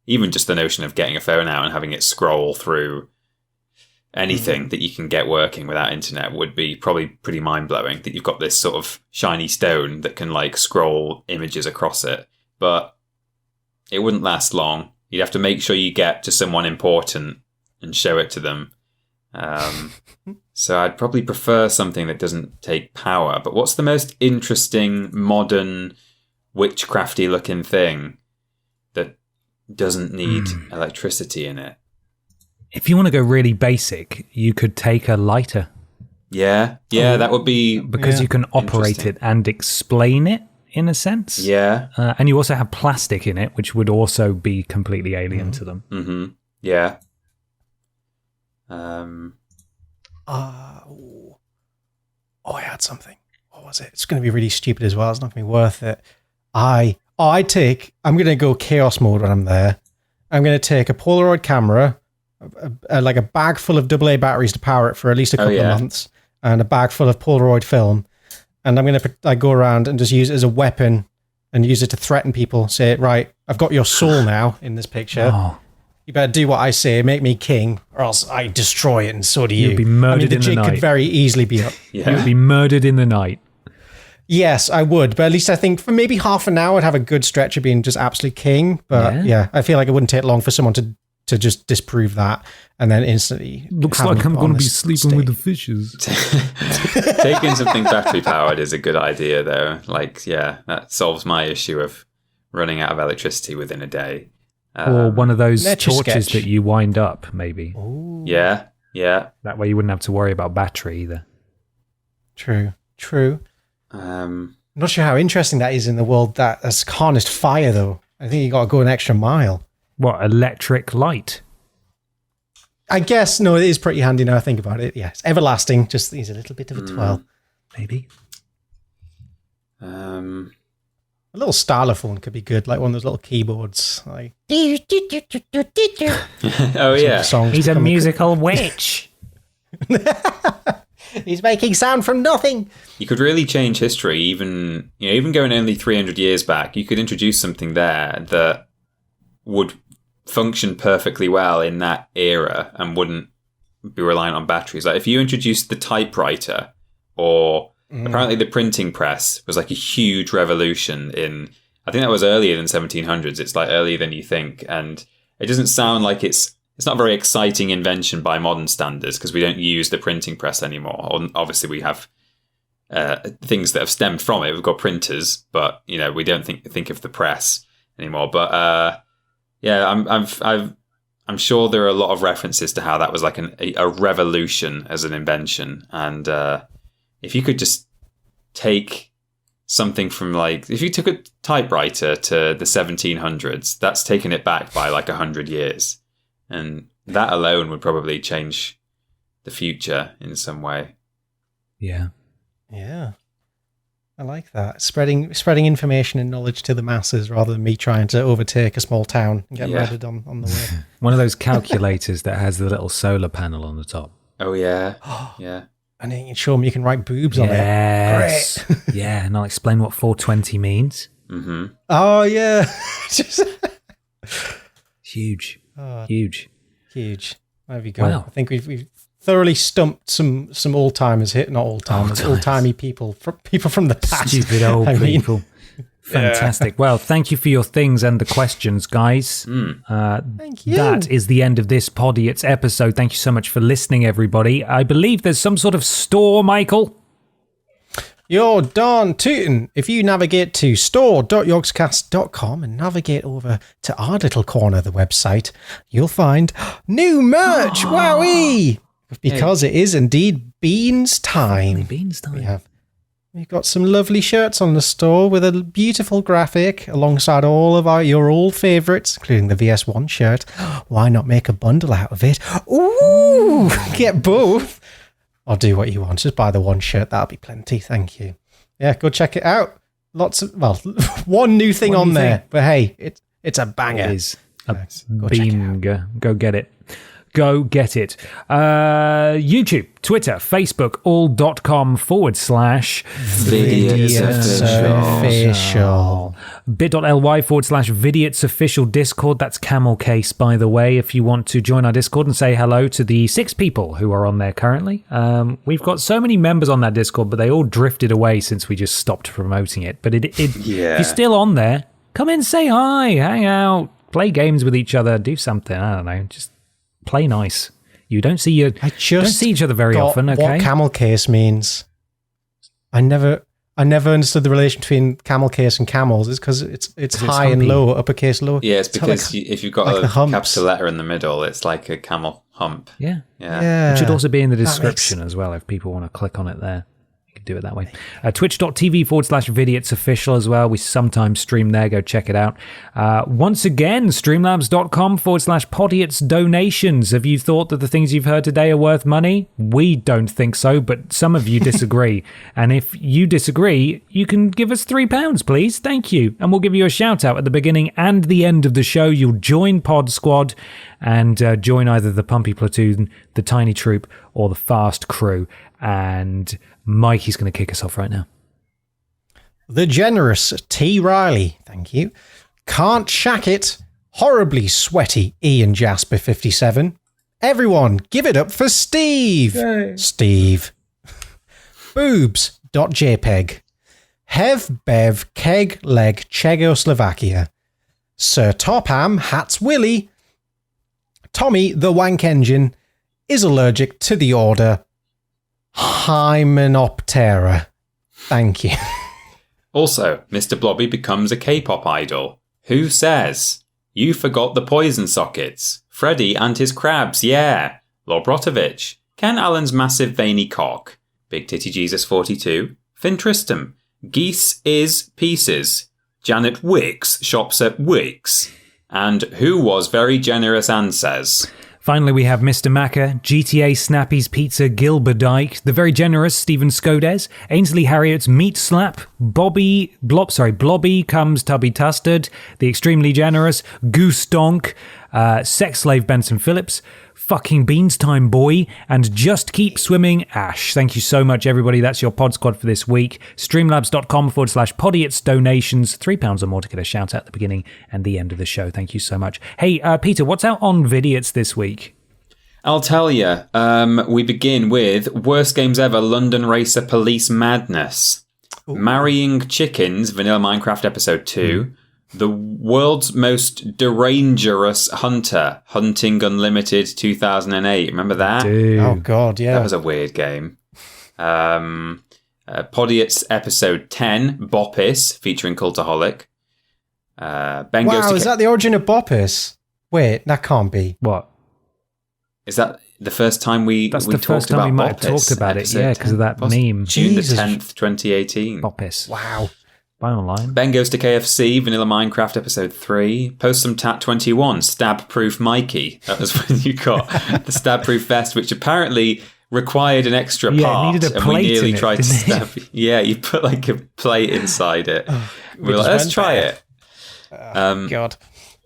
even just the notion of getting a phone out and having it scroll through anything that you can get working without internet would be probably pretty mind-blowing, that you've got this sort of shiny stone that can, like, scroll images across it. But it wouldn't last long. You'd have to make sure you get to someone important and show it to them. So I'd probably prefer something that doesn't take power. But what's the most interesting, modern, witchcrafty looking thing that doesn't need electricity in it? If you want to go really basic, you could take a lighter. Yeah, that would be... Because you can operate it and explain it, in a sense. Yeah. And you also have plastic in it, which would also be completely alien to them. Mm-hmm. Yeah. I had something. What was it? It's going to be really stupid as well. It's not going to be worth it. I'm going to go chaos mode when I'm there. I'm going to take a Polaroid camera, like a bag full of AA batteries to power it for at least a couple of months, and a bag full of Polaroid film. And I'm going to go around and just use it as a weapon and use it to threaten people. Say, right, I've got your soul now in this picture. Oh. You better do what I say, make me king, or else I destroy it, and so do you. You'll be murdered in the night. The jig could very easily be up. Yeah. You'll be murdered in the night. Yes, I would. But at least I think for maybe half an hour, I'd have a good stretch of being just absolute king. But yeah, I feel like it wouldn't take long for someone to just disprove that and then instantly... Looks like I'm going to be sleeping with the fishes. Taking something battery powered is a good idea, though. Like, yeah, that solves my issue of running out of electricity within a day. Or one of those torches that you wind up, maybe. Ooh. Yeah. That way you wouldn't have to worry about battery either. True. I'm not sure how interesting that is in the world that has harnessed fire, though. I think you got to go an extra mile. What, electric light? I guess, no, it is pretty handy now I think about it. Yeah, it's everlasting, just needs a little bit of a twirl. Maybe. A little stylophone could be good, like one of those little keyboards. Like, oh, yeah. He's a musical witch. He's making sound from nothing. You could really change history, even going only 300 years back. You could introduce something there that would function perfectly well in that era and wouldn't be reliant on batteries. Like if you introduced the typewriter or... Apparently the printing press was like a huge revolution I think that was earlier than 1700s. It's like earlier than you think. And it doesn't sound like it's not a very exciting invention by modern standards because we don't use the printing press anymore. Obviously we have things that have stemmed from it. We've got printers, but we don't think of the press anymore. But I'm sure there are a lot of references to how that was like a revolution as an invention. And if you could just take something from if you took a typewriter to the 1700s, that's taken it back by like 100 years. And that alone would probably change the future in some way. Yeah. Yeah. I like that. Spreading information and knowledge to the masses rather than me trying to overtake a small town and get murdered on the way. One of those calculators that has the little solar panel on the top. Oh, yeah. Yeah. And then you can show them you can write boobs on it. Yes. Great. Yeah, and I'll explain what 420 means. Mm-hmm. Oh, yeah. Huge. Huge. There we go. Wow. I think we've thoroughly stumped some old-timers here. Not old-timers, old-timey people. People from the past. Stupid old people. Fantastic. Yeah. Well, thank you for your things and the questions, guys. Thank you. That is the end of this Podiots episode. Thank you so much for listening, everybody. I believe there's some sort of store, Michael. You're darn tootin'. If you navigate to store.yogscast.com and navigate over to our little corner of the website, you'll find new merch. Wowee! Because it is indeed Beans time. Beans time. We've got some lovely shirts on the store with a beautiful graphic alongside all of your old favourites, including the VS1 shirt. Why not make a bundle out of it? Ooh! Get both. Or do what you want. Just buy the one shirt. That'll be plenty. Thank you. Yeah, go check it out. One new thing on there. But hey, it's a banger. It is a banger. Go get it. Go get it. YouTube, Twitter, Facebook, all.com/Vidiots official. bit.ly/Vidiots official Discord. That's Camel Case, by the way, if you want to join our Discord and say hello to the 6 people who are on there currently. We've got so many members on that Discord, but they all drifted away since we just stopped promoting it. But if you're still on there, come in, say hi, hang out, play games with each other, do something. I don't know, just play nice. You don't see each other very often, okay? What camel case means. I never understood the relation between camel case and camels. It's because it's high and low, uppercase, low. Yeah, it's because if you've got a capital letter in the middle, it's like a camel hump. Yeah. It should also be in the description as well if people want to click on it there. Do it that way. Twitch.tv/Vidiots official as well. We sometimes stream there. Go check it out. Once again, streamlabs.com/Podiots donations. Have you thought that the things you've heard today are worth money? We don't think so, but some of you disagree. And if you disagree, you can give us £3, please. Thank you. And we'll give you a shout out at the beginning and the end of the show. You'll join Pod Squad and join either the Pumpy Platoon, the Tiny Troop, or the Fast Crew. And Mikey's going to kick us off right now. The generous T. Riley, thank you. Can't shack it. Horribly sweaty Ian Jasper 57. Everyone, give it up for Steve. Yay. Steve. Boobs.jpg. Hev Bev Keg Leg Czechoslovakia. Sir Topham Hats Willie. Tommy the Wank Engine is allergic to the order Hymenoptera. Thank you. Also, Mr. Blobby becomes a K-pop idol. Who says? You forgot the poison sockets. Freddy and his crabs, yeah. Lobrotovich. Ken Allen's massive veiny cock. Big Titty Jesus 42. Finn Tristram. Geese is pieces. Janet Wicks shops at Wicks. And who was very generous and says... Finally, we have Mr. Macca, GTA Snappy's Pizza Gilberdike, the very generous Stephen Skodes, Ainsley Harriot's Meat Slap, Blobby Comes Tubby Tustard, the extremely generous Goose Donk, Sex Slave Benson Phillips, Fucking Beans Time Boy, and Just Keep Swimming Ash. Thank you so much, everybody. That's your Pod Squad for this week. Streamlabs.com/Podiots donations. £3 or more to get a shout out at the beginning and the end of the show. Thank you so much. Hey, Peter, what's out on Vidiots this week? I'll tell you. We begin with Worst Games Ever, London Racer Police Madness. Ooh. Marrying Chickens, Vanilla Minecraft Episode 2. The World's Most Derangerous Hunter, Hunting Unlimited 2008. Remember that? Dude. Oh, God, yeah. That was a weird game. Podiots Episode 10, Boppis, featuring Cultaholic. Ben Goes to is that the origin of Boppis? Wait, that can't be. What? Is that the first time we That's we the talked first time about we might Boppis? have talked about it, yeah, because of that meme. June the 10th, 2018. Boppis. Wow. Buy online. Ben Goes to KFC, Vanilla Minecraft Episode 3, Post Some Tat 21, Stab Proof Mikey. That was when you got the Stab Proof vest, which apparently required an extra part. It needed a and plate we nearly in it, tried to didn't stab. Yeah, you put like a plate inside it. We were like, let's try it. God.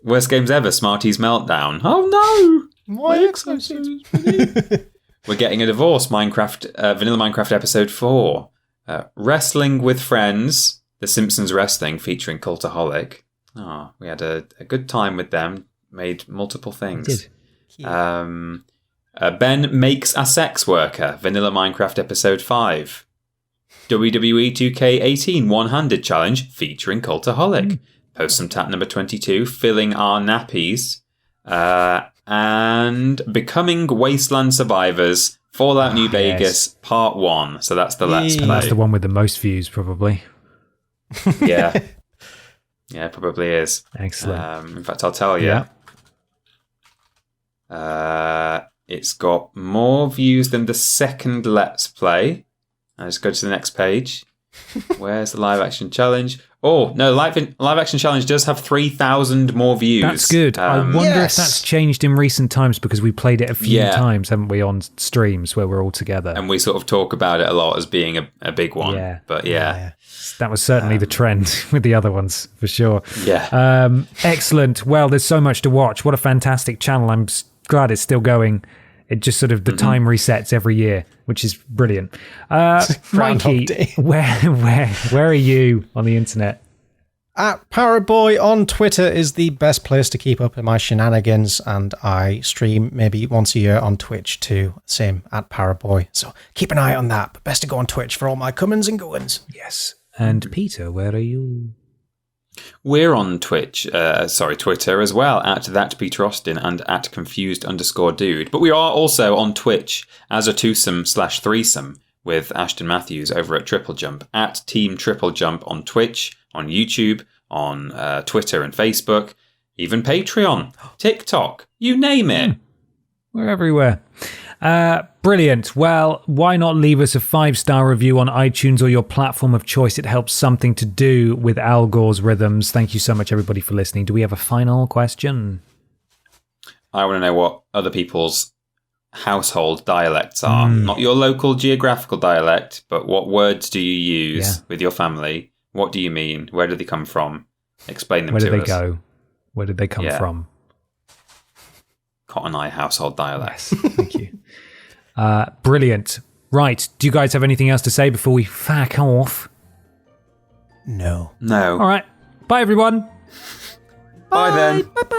Worst games ever, Smarties Meltdown. Oh no! My exosuit. We're getting a divorce, Minecraft, Vanilla Minecraft Episode 4. Wrestling with Friends, The Simpsons Wrestling featuring Cultaholic. Oh, we had a good time with them. Made multiple things. We did. Ben Makes a Sex Worker, Vanilla Minecraft Episode 5. WWE 2K18 One-Handed Challenge featuring Cultaholic. Post Some Tat number 22, Filling Our Nappies. And Becoming Wasteland Survivors, Fallout New Vegas, Part 1. So that's the Let's Play. That's the one with the most views, probably. Yeah. Yeah, it probably is. Excellent. In fact, I'll tell you. Yeah. It's got more views than the second Let's Play. I'll just go to the next page. Where's the live action challenge? Oh, no, live action challenge does have 3,000 more views. That's good. I wonder if that's changed in recent times because we played it a few times, haven't we, on streams where we're all together. And we sort of talk about it a lot as being a big one. Yeah. But yeah. That was certainly the trend with the other ones, for sure. Yeah. Excellent. Well, there's so much to watch. What a fantastic channel. I'm glad it's still going. It just sort of, the time resets every year, which is brilliant. Mikey, where are you on the internet? At Paraboy on Twitter is the best place to keep up with my shenanigans, and I stream maybe once a year on Twitch too. Same at Paraboy. So keep an eye on that. But best to go on Twitch for all my comings and goings. Yes. And Peter, where are you? We're on Twitter as well, at @ThatPeterAustin and at @confused_dude. But we are also on Twitch as a twosome/threesome with Ashton Matthews over at Triple Jump, at Team Triple Jump on Twitch, on YouTube, on Twitter and Facebook, even Patreon, TikTok, you name it. We're everywhere. Brilliant. Well, why not leave us a 5-star review on iTunes or your platform of choice? It helps Something to Do with Al Gore's rhythms. Thank you so much, everybody, for listening. Do we have a final question? I want to know what other people's household dialects are. Not your local geographical dialect, but what words do you use with your family? What do you mean? Where do they come from? Explain them to us. Where did they go? Where did they come from? Cotton Eye household dialects. Yes, thank you. Brilliant. Right, do you guys have anything else to say before we fuck off? No. No. All right. Bye, everyone. Bye then. Bye-bye.